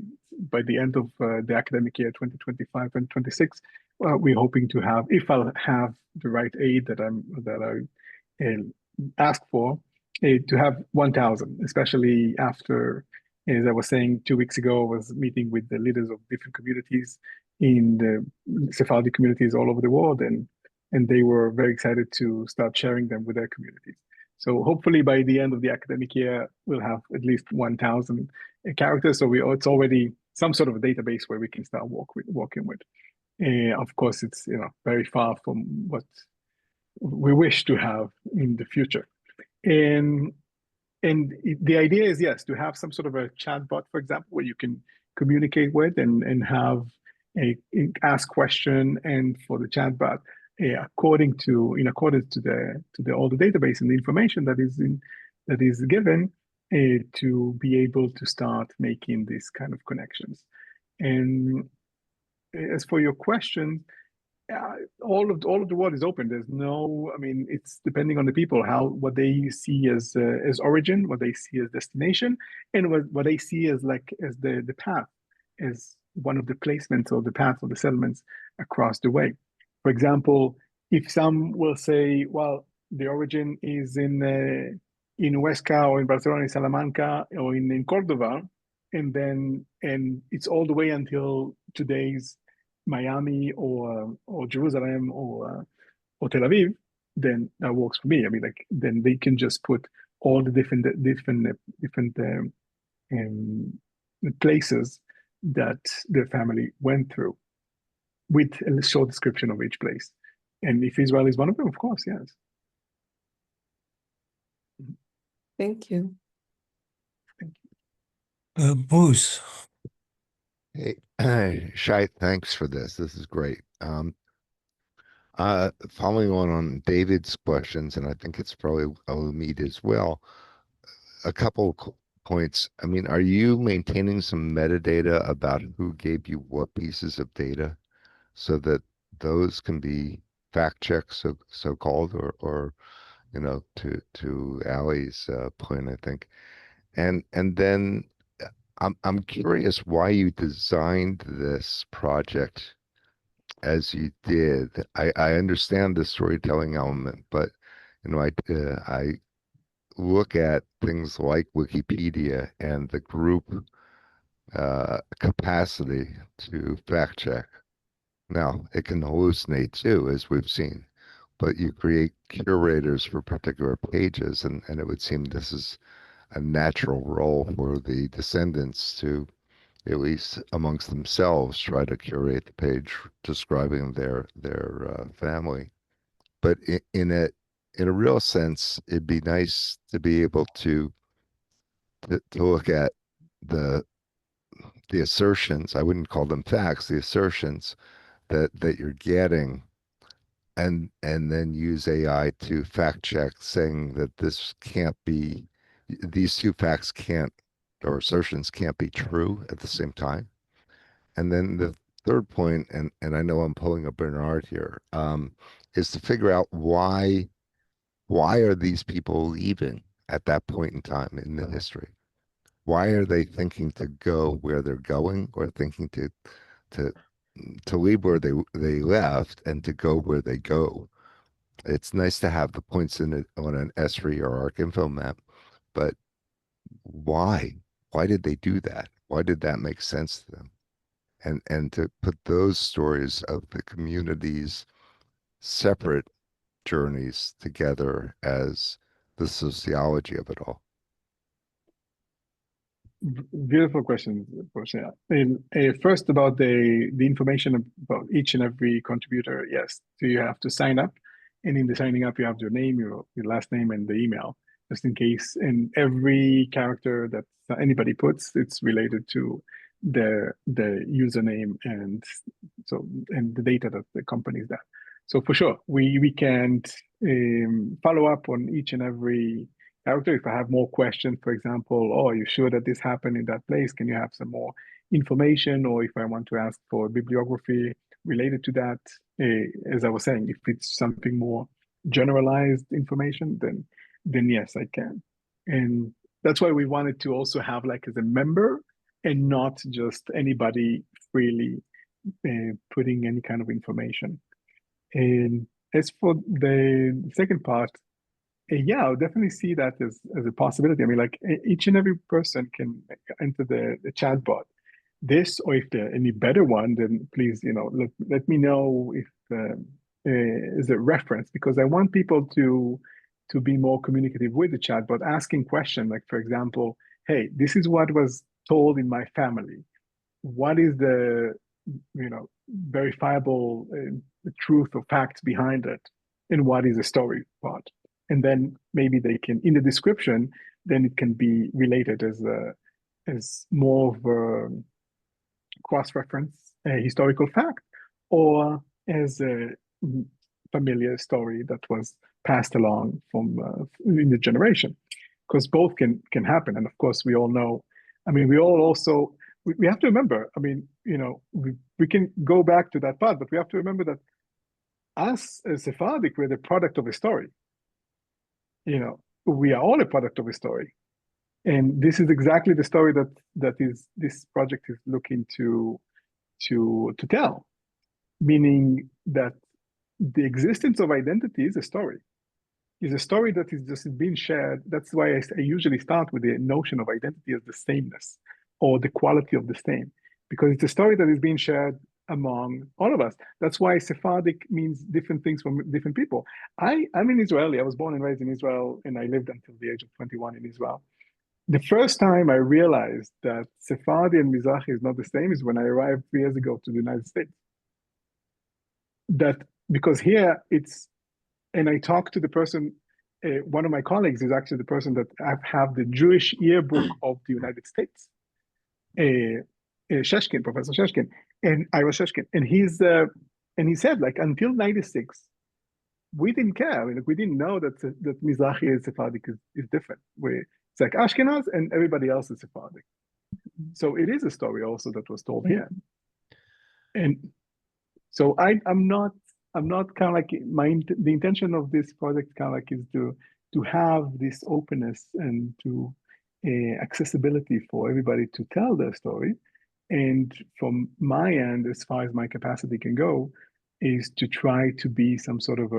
the end of the academic year 2025 and 26, we're hoping to have, if I'll have the right aid that I ask for, to have 1,000, especially after. As I was saying 2 weeks ago, I was meeting with the leaders of different communities in the Sephardi communities all over the world, and they were very excited to start sharing them with their communities. So hopefully by the end of the academic year, we'll have at least 1,000 characters. So it's already some sort of a database where we can start working with. Of course, it's very far from what we wish to have in the future. And the idea is, yes, to have some sort of a chatbot, for example, where you can communicate with and have ask question, and for the chatbot, in accordance to all the database and the information that is given, to be able to start making these kind of connections. And as for your question, all of the world is open. There's no, I mean, it's depending on the people, what they see as origin, what they see as destination, and what they see as the path, as one of the placements or the path of the settlements across the way. For example, if some will say, well, the origin is in Huesca or in Barcelona, in Salamanca or in Cordova, and it's all the way until today's Miami or Jerusalem or Tel Aviv, then that works for me. I mean, like then they can just put all the different places that their family went through with a short description of each place. And if Israel is one of them, of course, yes. Thank you. Bruce. Hey, Shai, thanks for this. This is great. Following on David's questions, and I think it's probably Omid as well, a couple points. I mean, are you maintaining some metadata about who gave you what pieces of data so that those can be fact checked, so called, or you know, to Ali's point, I think. And then I'm curious why you designed this project as you did. I understand the storytelling element, but you know, I look at things like Wikipedia and the group capacity to fact check. Now, it can hallucinate too, as we've seen, but you create curators for particular pages, and it would seem this is a natural role for the descendants to, at least amongst themselves, try to curate the page describing their family. But in a real sense, it'd be nice to be able to look at the assertions. I wouldn't call them facts. The assertions that you're getting, and then use AI to fact check, saying that this can't be, these two facts can't, or assertions can't be true at the same time. And then the third point, and I know I'm pulling a Bernard here, is to figure out why are these people leaving at that point in time in the history? Why are they thinking to go where they're going, or thinking to leave where they left and to go where they go? It's nice to have the points in it on an ESRI or ArcInfo map, but why? Why did they do that? Why did that make sense to them? And to put those stories of the community's separate journeys together as the sociology of it all. Beautiful question, Moshe. First, about the information about each and every contributor. Yes, so you have to sign up, and in the signing up, you have your name, your last name, and the email, just in case. And every character that anybody puts, it's related to the username and the data that the company is that. So for sure, we can't follow up on each and every character. If I have more questions, for example, oh, are you sure that this happened in that place? Can you have some more information? Or if I want to ask for bibliography related to that, as I was saying, if it's something more generalized information, then yes, I can. And that's why we wanted to also have like as a member and not just anybody freely putting any kind of information. And as for the second part, yeah, I'll definitely see that as a possibility. I mean, like each and every person can enter the chat bot. This, or if there any better one, then please, let me know if is a reference, because I want people to be more communicative with the chat bot, asking questions like, for example, hey, this is what was told in my family. What is the verifiable the truth or facts behind it, and what is the story part? And then maybe they can, in the description, then it can be related as more of a cross-reference, a historical fact, or as a familiar story that was passed along from in the generation, because both can happen. And of course, we all know. I mean, we all also we have to remember. I mean, we can go back to that part, but we have to remember that us as Sephardic, we're the product of a story. We are all a product of a story, and this is exactly the story that is this project is looking to tell, meaning that the existence of identity is a story that is just being shared. That's why I usually start with the notion of identity as the sameness. or the quality of the same, because it's a story that is being shared among all of us. That's why Sephardic means different things from different people. I'm an Israeli. I was born and raised in Israel, and I lived until the age of 21 in Israel. The first time I realized that Sephardi and Mizrahi is not the same is when I arrived 3 years ago to the United States. That because here it's, and I talked to the person, one of my colleagues is actually the person that have the Jewish yearbook of the United States. Sheshkin, Professor Sheshkin, and Ira Sheshkin, and he said, like, until '96, we didn't care. I mean, like, we didn't know that Mizrahi and Sephardic is different. It's like Ashkenaz and everybody else is Sephardic. So it is a story also that was told here, and so I'm not kind of like the intention of this project kind of like is to have this openness and to accessibility for everybody to tell their story. And from my end, as far as my capacity can go, is to try to be some sort of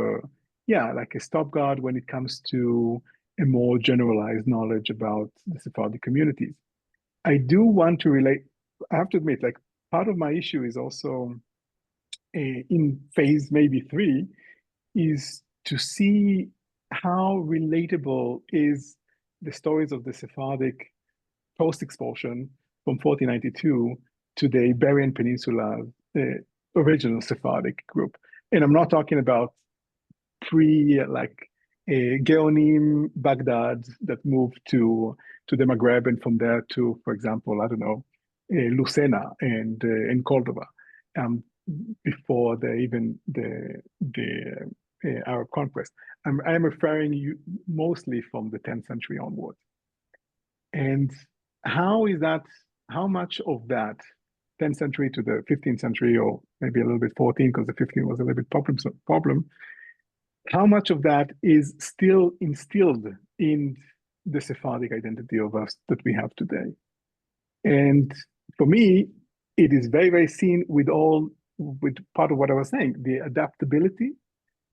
like a stopguard when it comes to a more generalized knowledge about the Sephardic communities. I do want to relate, I have to admit, like part of my issue is also in phase maybe 3 is to see how relatable is the stories of the Sephardic post-expulsion from 1492 to the Iberian Peninsula original Sephardic group. And I'm not talking about Geonim Baghdad that moved to the Maghreb and from there to, for example, I don't know, Lucena and Cordova, before the Arab conquest. I'm referring you mostly from the 10th century onwards. And how much of that 10th century to the 15th century, or maybe a little bit 14, because the 15th was a little bit problem, how much of that is still instilled in the Sephardic identity of us that we have today? And for me, it is very, very seen with part of what I was saying, the adaptability,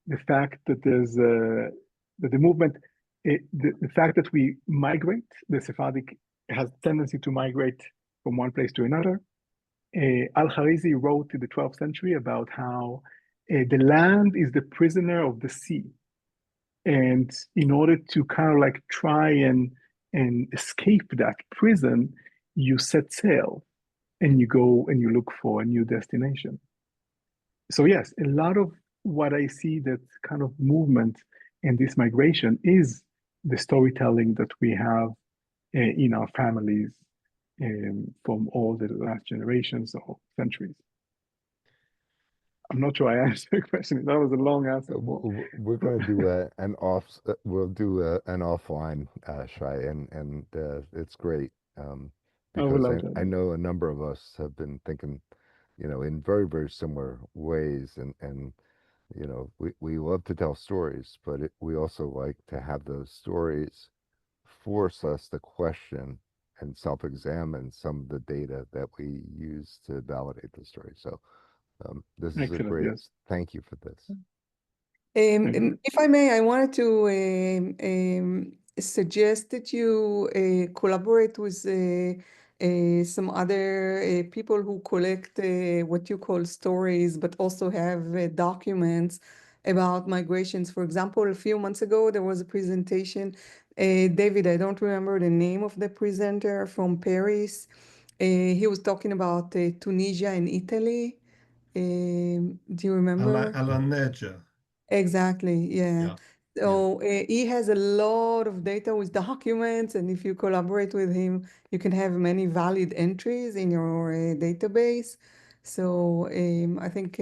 the fact that there's that the movement, the fact that we migrate, the Sephardic has tendency to migrate from one place to another. Al-Kharizi wrote in the 12th century about how the land is the prisoner of the sea. And in order to kind of like try and escape that prison, you set sail and you go and you look for a new destination. So yes, a lot of what I see that kind of movement and this migration is the storytelling that we have in our families from all the last generations or centuries. I'm not sure I answered the question. That was a long answer. We're going to do we'll do an offline, Shai, and it's great because I know a number of us have been thinking, in very, very similar ways, and we love to tell stories, but we also like to have those stories force us to question and self-examine some of the data that we use to validate the story. So this is a great, yes. Thank you for this. If I may, I wanted to suggest that you collaborate with some other people who collect what you call stories, but also have documents about migrations. For example, a few months ago, there was a presentation. David, I don't remember the name of the presenter from Paris. He was talking about Tunisia and Italy. Do you remember? Alaneja. Exactly, yeah. So he has a lot of data with documents, and if you collaborate with him, you can have many valid entries in your database. So I think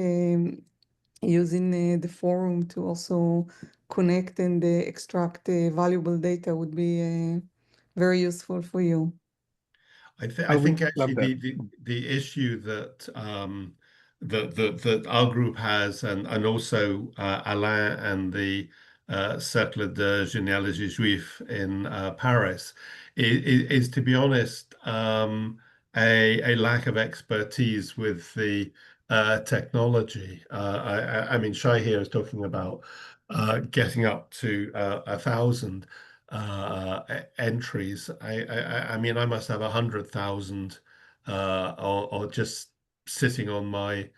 using the forum to also connect and extract valuable data would be very useful for you. I think actually the issue that that our group has, and also Alain and the Cercle de Généalogie Juif in Paris, is to be honest, a lack of expertise with the technology. I mean, Shai here is talking about getting up to 1,000. entries. I mean, I must have 100,000 or just sitting on my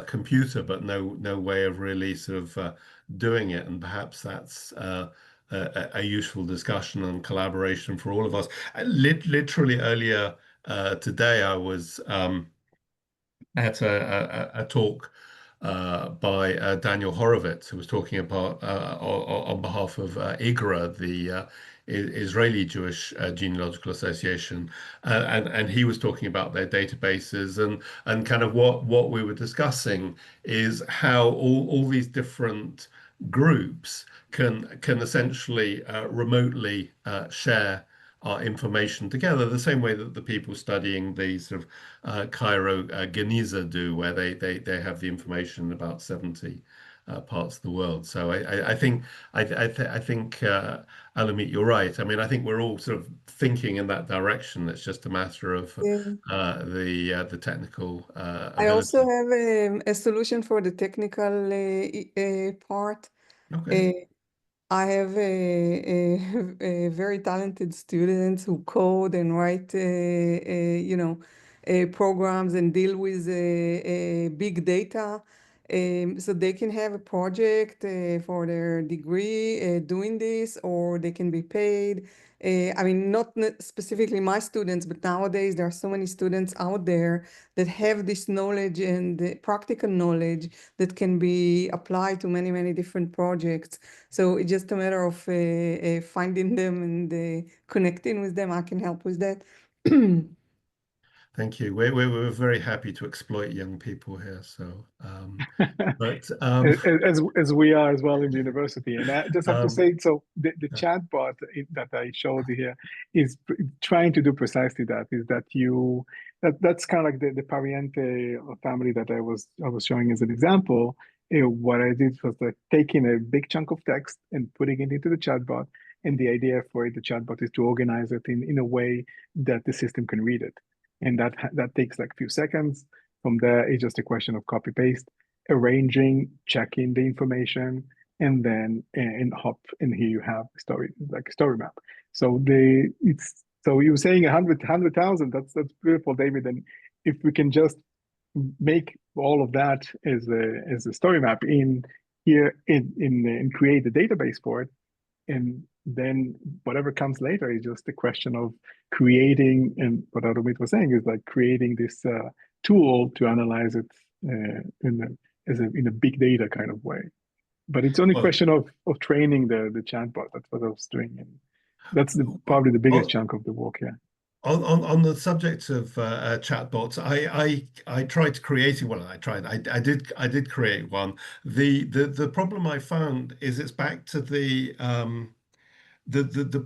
computer, but no way of really sort of doing it. And perhaps that's a useful discussion and collaboration for all of us. Literally earlier today, I was at a talk by Daniel Horowitz, who was talking about on behalf of IGRA, the Israeli Jewish Genealogical Association, and he was talking about their databases and kind of what we were discussing is how all these different groups can essentially remotely share our information together, the same way that the people studying the sort of Cairo Geniza do, where they have the information about 70 parts of the world. So I think Alamit, you're right. I mean, I think we're all sort of thinking in that direction. It's just a matter of the technical I also ability. have a solution for the technical part. Okay. I have a very talented students who code and write, you know, programs and deal with big data. So they can have a project for their degree doing this, or they can be paid. I mean, not specifically my students, but nowadays there are so many students out there that have this knowledge and practical knowledge that can be applied to many, many different projects. So it's just a matter of finding them and connecting with them. I can help with that. Thank you. We're very happy to exploit young people here. So, but as we are as well in the university. And I just have to say, so the chat bot that I showed you here is trying to do precisely that. Is that that's kind of like the Pariente family that I was showing as an example. What I did was like taking a big chunk of text and putting it into the chatbot. And the idea for the chatbot is to organize it in a way that the system can read it. And that takes like a few seconds. From there, it's just a question of copy paste, arranging, checking the information, and then in hop. And here you have story, like a story map. So so you were saying 100,000. That's beautiful, David. And if we can just make all of that as a story map in here and create the database for it, and then whatever comes later is just a question of creating, and what Adomit was saying is like creating this tool to analyze it in a big data kind of way. But it's only a question of training the chatbot. That's what I was doing, and that's probably the biggest chunk of the work here. On the subject of chatbots, I tried creating one. I did create one. The problem I found is it's back to the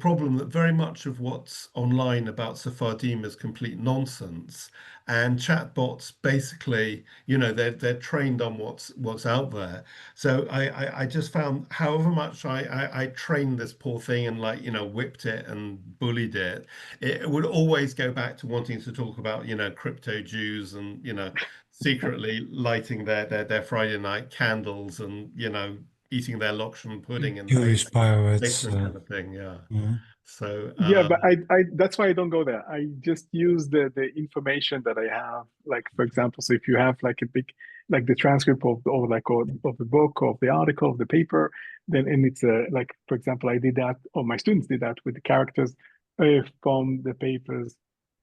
problem that very much of what's online about Sephardim is complete nonsense, and chatbots basically, you know, they're trained on what's out there. So I just found, however much I trained this poor thing and, like, you know, whipped it and bullied it, it would always go back to wanting to talk about, you know, crypto Jews and, you know, secretly lighting their Friday night candles and, you know, eating their lokshen pudding in the Jewish pirates. basement kind of thing. Yeah. So yeah, but I that's why I don't go there. I just use the information that I have. Like, for example, so if you have like a big, like the transcript of the book, of the article, of the paper, then, and it's like, for example, I did that, or my students did that with the characters from the papers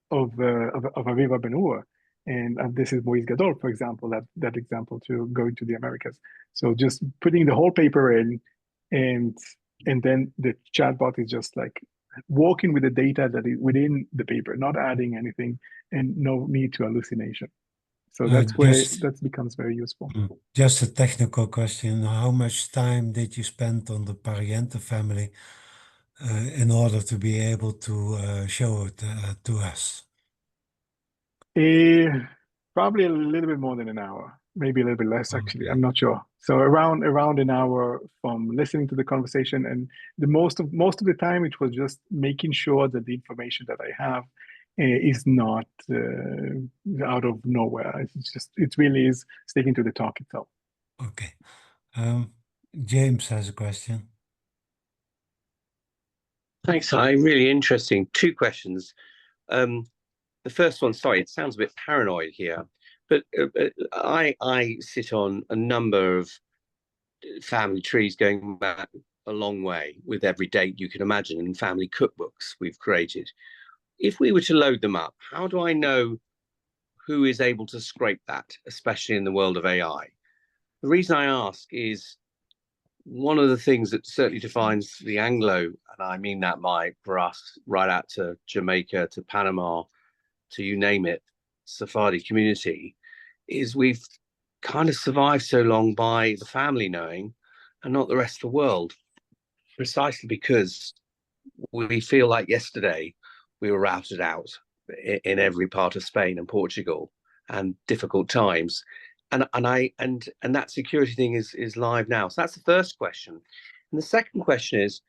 of Aviva Ben-Hur. And this is Moise Gadol, for example, that example to going to the Americas. So just putting the whole paper in, and then the chatbot is just like working with the data that is within the paper, not adding anything, and no need to hallucination. So that's where that becomes very useful. Just a technical question. How much time did you spend on the Pariente family in order to be able to show it to us? Probably a little bit more than an hour, maybe a little bit less, actually. Okay. I'm not sure. So around an hour from listening to the conversation, and the most of the time it was just making sure that the information that I have is not out of nowhere. It really is sticking to the talk itself. Okay. James has a question. Thanks, Hi. Really interesting. Two questions. The first one, sorry, it sounds a bit paranoid here, but I sit on a number of family trees going back a long way with every date you can imagine, and family cookbooks we've created. If we were to load them up, how do I know who is able to scrape that, especially in the world of AI? The reason I ask is one of the things that certainly defines the Anglo, and I mean that for us, right out to Jamaica, to Panama, to you name it, Sephardi community, is we've kind of survived so long by the family knowing and not the rest of the world, precisely because we feel like yesterday we were routed out in every part of Spain and Portugal, and difficult times. And that security thing is live now. So that's the first question. And the second question is,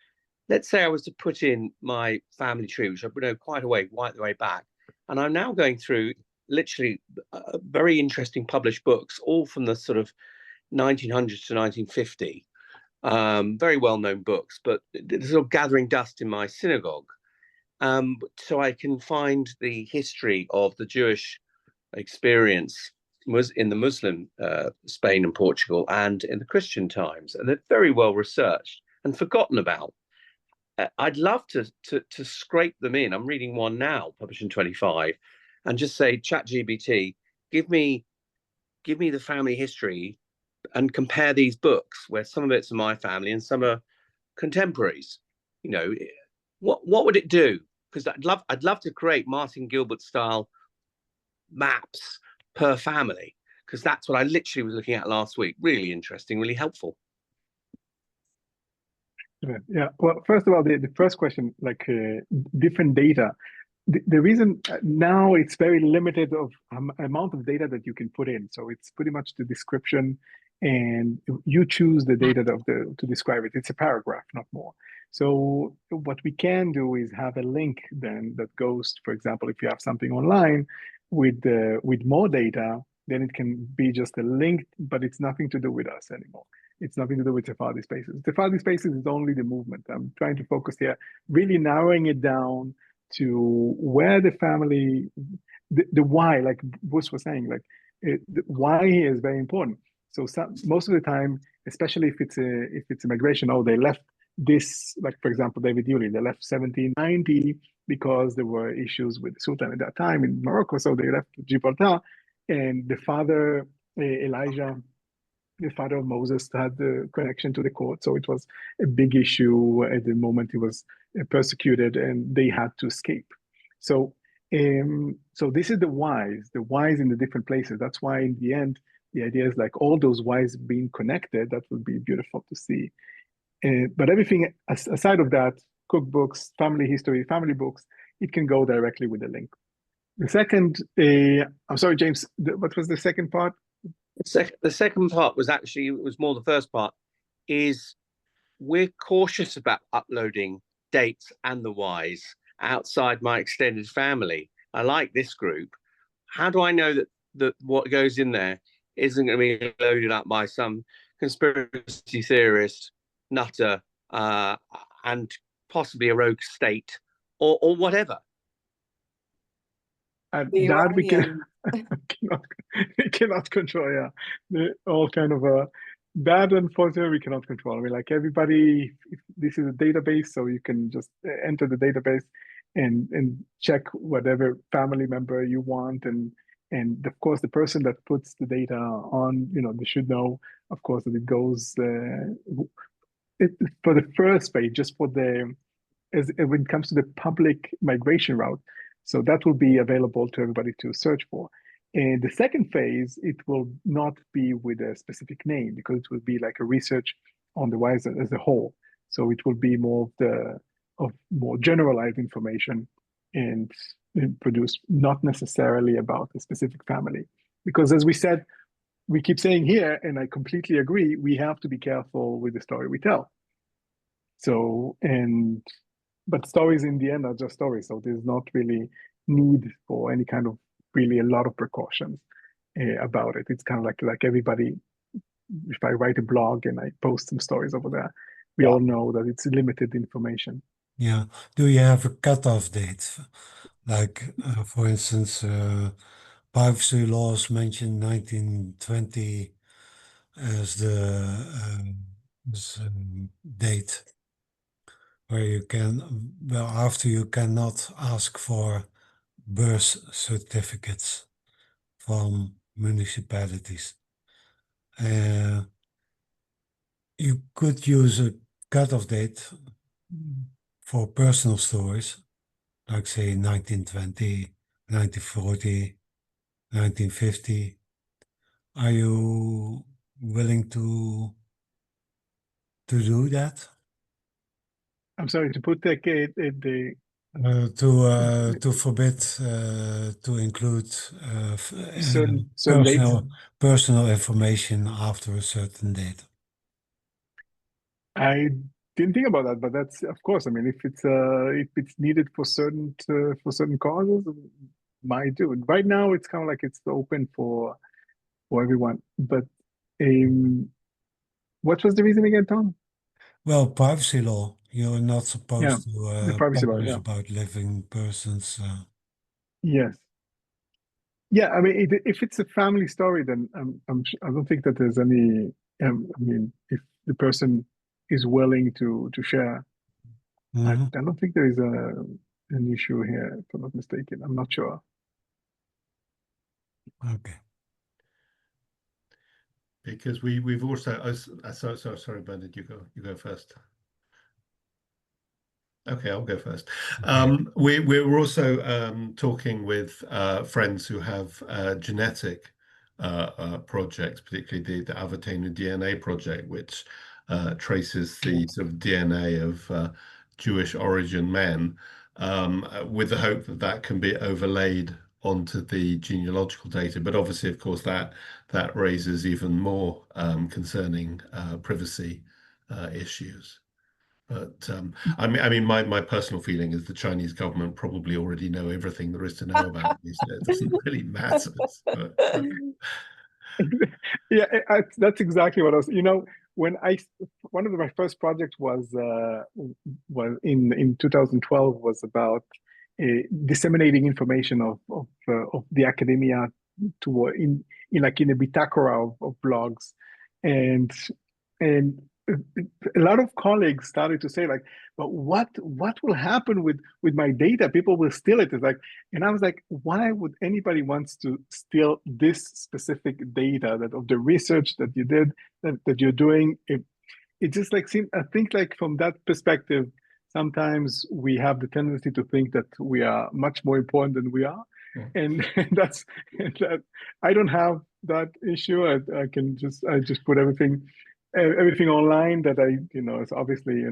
let's say I was to put in my family tree, which I've been quite a way, right the way back, and I'm now going through literally very interesting published books, all from the sort of 1900s to 1950, very well-known books, but they're sort of gathering dust in my synagogue. So I can find the history of the Jewish experience was in the Muslim Spain and Portugal, and in the Christian times, and they're very well researched and forgotten about. I'd love to scrape them in. I'm reading one now, published in 25, and just say, ChatGPT, give me the family history and compare these books where some of it's my family and some are contemporaries. You know, what would it do? Because I'd love to create Martin Gilbert style maps per family, because that's what I literally was looking at last week. Really interesting, really helpful. Yeah, well, first of all, the first question, like different data. The reason now it's very limited of amount of data that you can put in. So it's pretty much the description, and you choose the data to describe it. It's a paragraph, not more. So what we can do is have a link then that goes, for example, if you have something online with more data, then it can be just a link, but it's nothing to do with us anymore. It's nothing to do with Sephardi Spaces. Sephardi Spaces is only the movement. I'm trying to focus here, really narrowing it down to where the family, the why, like Bruce was saying, like the why here is very important. So most of the time, especially if it's a migration, they left this, like for example, David Yulee, they left 1790 because there were issues with the Sultan at that time in Morocco, so they left Gibraltar, and the father, Elijah, the father of Moses, had the connection to the court, so it was a big issue at the moment. He was persecuted, and they had to escape. So, so this is the whys in the different places. That's why in the end, the idea is like all those whys being connected. That would be beautiful to see. But everything aside of that, cookbooks, family history, family books, it can go directly with the link. The second, I'm sorry, James, what was the second part? The second part was actually, it was more the first part, is we're cautious about uploading dates and the whys outside my extended family. I like this group. How do I know that what goes in there isn't going to be loaded up by some conspiracy theorist, nutter, and possibly a rogue state or whatever? And that we cannot control. Yeah, all kind of that, unfortunately, we cannot control. I mean, like everybody, this is a database, so you can just enter the database and check whatever family member you want, and of course the person that puts the data on, they should know, of course, that it goes for the first page, just for when it comes to the public migration route. So that will be available to everybody to search for. And the second phase, it will not be with a specific name, because it will be like a research on the whys as a whole. So it will be more of more generalized information and produced not necessarily about a specific family. Because as we said, we keep saying here, and I completely agree, we have to be careful with the story we tell. So, but stories in the end are just stories. So there's not really need for any kind of really a lot of precautions about it. It's kind of like everybody, if I write a blog and I post some stories over there, we all know that it's limited information. Yeah. Do you have a cutoff date? Like, for instance, privacy laws mention 1920 as the date where you can, well, after you cannot ask for birth certificates from municipalities. You could use a cutoff date for personal stories, like say 1920, 1940, 1950. Are you willing to do that? I'm sorry to put the To forbid to include certain dates. personal information after a certain date. I didn't think about that, but that's of course. I mean, if it's needed for certain causes, might do. Right now, it's kind of like it's open for everyone. But what was the reason again, Tom? Well, privacy law. You're not Yeah, supposed the to privacy law. publish Yeah. about living persons. Yes. Yeah. I mean, if it's a family story, then I don't think that there's any. I mean, if the person is willing to share, I Mhm. don't think there is an issue here. If I'm not mistaken, I'm not sure. Okay. Because we've also sorry, Bernard, you go first. Okay, I'll go first. We're also talking with friends who have genetic projects, particularly the Avatenu DNA project, which traces the sort of DNA of Jewish origin men, with the hope that that can be overlaid onto the genealogical data. But obviously, of course, that raises even more concerning privacy issues. But I mean, my personal feeling is the Chinese government probably already know everything there is to know about me, so it doesn't really matter. But, Yeah, that's exactly what I was. When one of my first projects was in 2012 was about disseminating information of the academia to in like in a bitakora of blogs, and and a lot of colleagues started to say like, but what will happen with my data? People will steal it. It's like, and I was like, why would anybody wants to steal this specific data that of the research that you did, that you're doing? It just like seems, I think like from that perspective, sometimes we have the tendency to think that we are much more important than we are. Yeah. And that's that I don't have that issue. I just put everything online that it's obviously,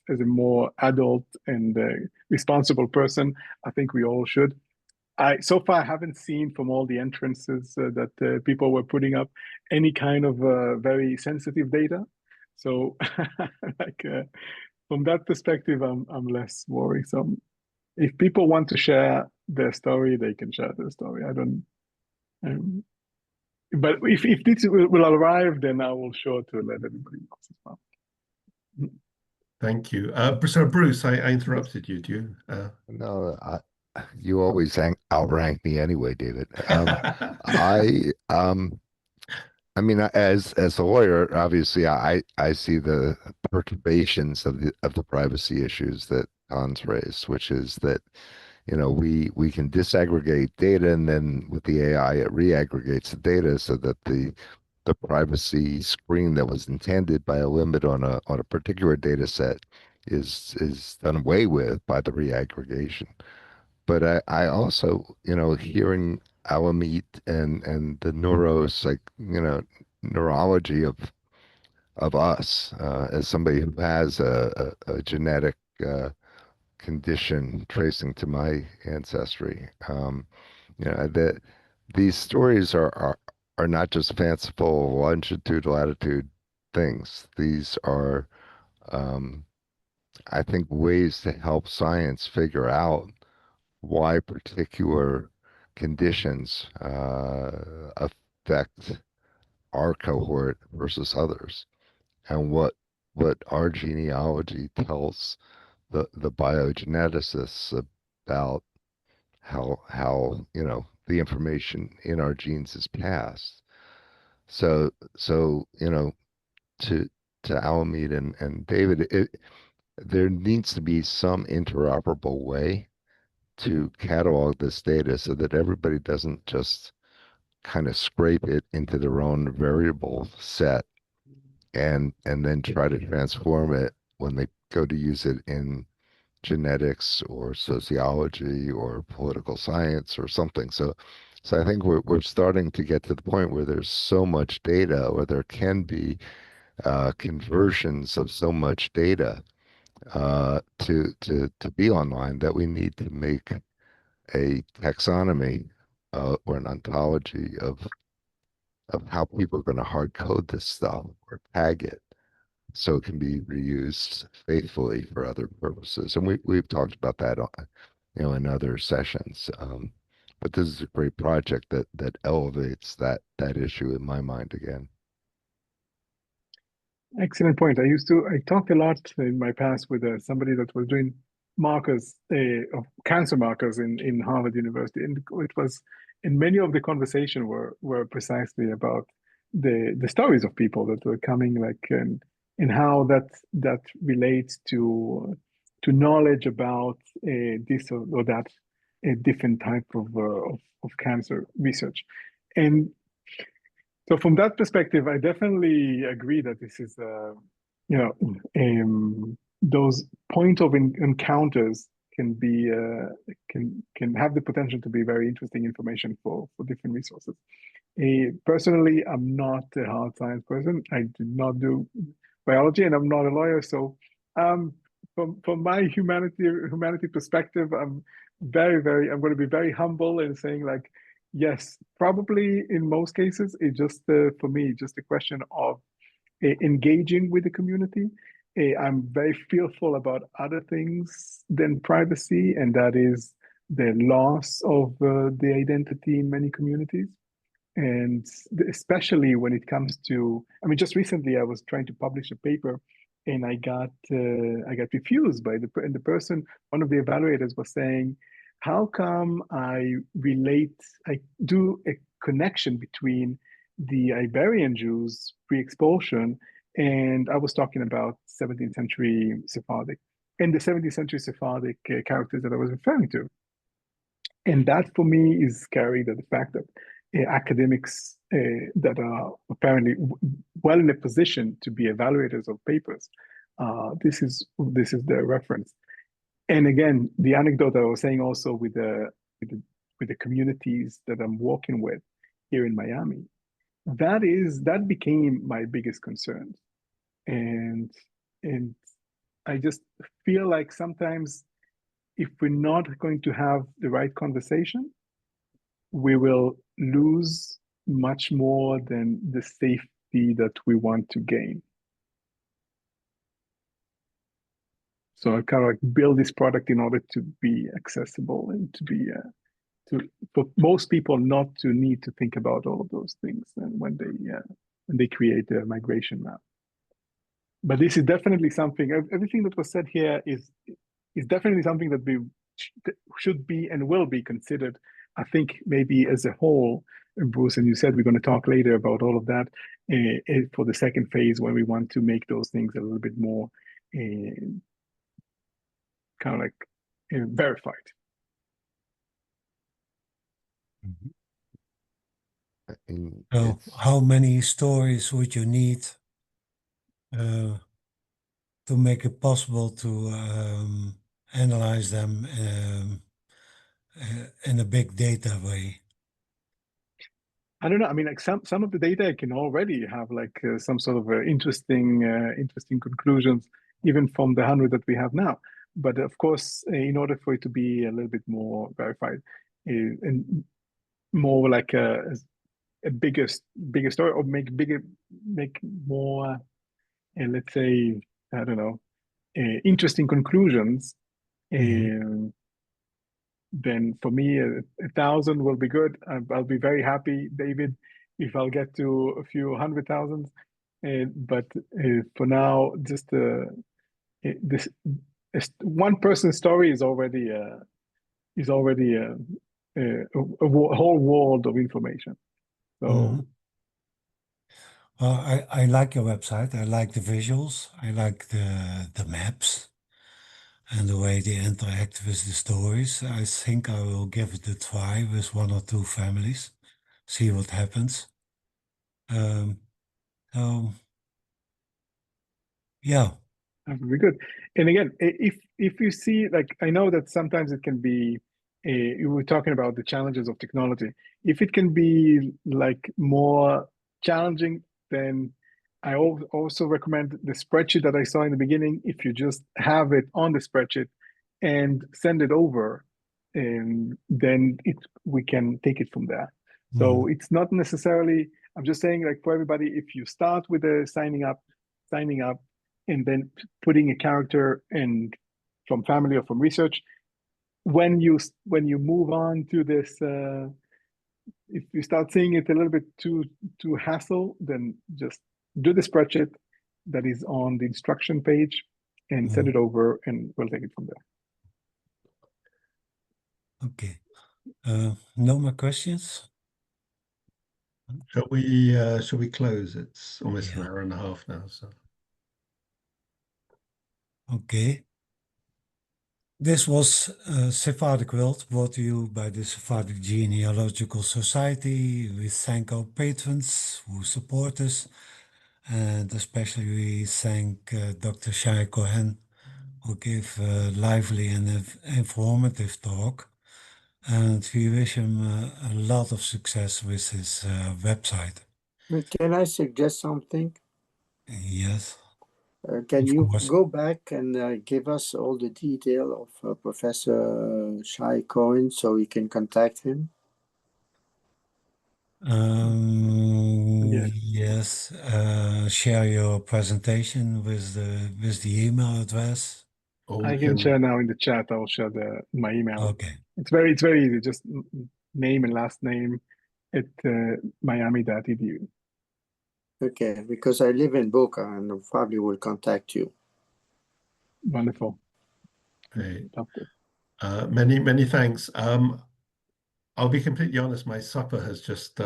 as a more adult and responsible person, I think we all should. So far I haven't seen from all the entrances that people were putting up any kind of very sensitive data. So like from that perspective, I'm less worried. So if people want to share their story, they can share their story. I don't. But if this will arrive, then I will sure to let everybody else as well. thank you. So Bruce, I interrupted you. Do you? No, you always outrank me anyway, David. I mean, as a lawyer, obviously, I see the perturbations of the privacy issues that Hans raised, which is that we can disaggregate data, and then with the AI, it reaggregates the data so that the privacy screen that was intended by a limit on a particular data set is done away with by the reaggregation. But I also, hearing Alamit and the neurology of us, as somebody who has a genetic condition tracing to my ancestry, that these stories are not just fanciful longitude, latitude things. These are, I think, ways to help science figure out why particular conditions affect our cohort versus others, and what our genealogy tells the biogeneticists about how the information in our genes is passed. So to Alameda and David, there needs to be some interoperable way to catalog this data so that everybody doesn't just kind of scrape it into their own variable set and then try to transform it when they go to use it in genetics or sociology or political science or something. So I think we're starting to get to the point where there's so much data, or there can be conversions of so much data to be online, that we need to make a taxonomy or an ontology of how people are going to hard code this stuff or tag it so it can be reused faithfully for other purposes. And we've talked about that in other sessions. But this is a great project that elevates that issue in my mind again. Excellent point. I talked a lot in my past with somebody that was doing markers of cancer markers in Harvard University, and many of the conversation were precisely about the stories of people that were coming, like and how that relates to knowledge about this or that different type of cancer research. And so from that perspective, I definitely agree that this is, those point of encounters can be can have the potential to be very interesting information for different resources. Personally, I'm not a hard science person. I did not do biology, and I'm not a lawyer. So, from my humanity perspective, I'm I'm going to be very humble in saying, like, yes, probably in most cases, it just for me, just a question of engaging with the community. I'm very fearful about other things than privacy, and that is the loss of the identity in many communities. And especially when it comes to, I mean, just recently I was trying to publish a paper, and I got refused by the person. One of the evaluators was saying, how come I do a connection between the Iberian Jews pre-expulsion, and I was talking about 17th century Sephardic, and the 17th century Sephardic characters that I was referring to. And that for me is scary, that the fact that academics that are apparently well in a position to be evaluators of papers, this is their reference. And again, the anecdote I was saying also with the communities that I'm working with here in Miami, that became my biggest concern. And I just feel like sometimes if we're not going to have the right conversation, we will lose much more than the safety that we want to gain. So I kind of like build this product in order to be accessible and to be for most people not to need to think about all of those things and when they create a migration map. But this is definitely something. Everything that was said here is definitely something that should be and will be considered. I think maybe as a whole, Bruce, and you said we're going to talk later about all of that for the second phase when we want to make those things a little bit more kind of like verified. So how many stories would you need to make it possible to analyze them in a big data way? I don't know. I mean, like some of the data can already have like some sort of interesting conclusions, even from the 100 that we have now. But of course, in order for it to be a little bit more verified and more like a bigger story, or make more, let's say, I don't know, interesting conclusions. Then for me, 1,000 will be good. I'll be very happy, David, if I'll get to a few 100,000. But for now, just one person's story is already a whole world of information. So Mhm. Well, I like your website. I like the visuals. I like the maps and the way they interact with the stories. I think I will give it a try with 1 or 2 families, see what happens. So yeah. very good. And again, if you see, like, I know that sometimes it can be, you were talking about the challenges of technology. If it can be like more challenging, then I also recommend the spreadsheet that I saw in the beginning. If you just have it on the spreadsheet and send it over, and then we can take it from there. So it's not necessarily, I'm just saying, like, for everybody, if you start with a signing up, and then putting a character and from family or from research, when you move on to this, if you start seeing it a little bit too hassle, then just do the spreadsheet that is on the instruction page and send it over, and we'll take it from there. Okay. No more questions? Shall we close? It's almost an hour and a half now. So okay. This was Sephardic World, brought to you by the Sephardic Genealogical Society. We thank our patrons who support us, and especially we thank Dr. Shai Cohen, who gave a lively and informative talk. And we wish him a lot of success with his website. Can I suggest something? Yes. Can Of you course. go back and give us all the detail of Professor Shai Cohen so we can contact him? Yes. Share your presentation with the email address. I can share now in the chat. I'll share my email. Okay. It's very easy. Just name and last name at miami.edu. Okay, because I live in Boca and probably will contact you. Wonderful. hey, many thanks. I'll be completely honest. My supper has just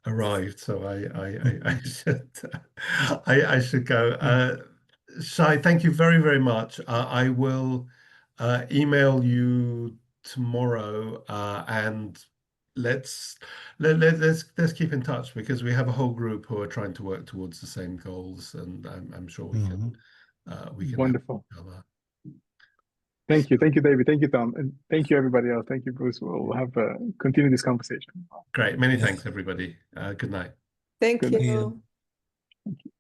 arrived, so I should I should go. Shai, thank you very much. I will email you tomorrow, and let's keep in touch, because we have a whole group who are trying to work towards the same goals, and I'm sure we can Wonderful. help each other. Thank you, David. Thank you, Tom, and thank you, everybody else. Thank you, Bruce. We'll have continue this conversation. Great. Many thanks, everybody. Good night. Thank Good you. night. Thank you.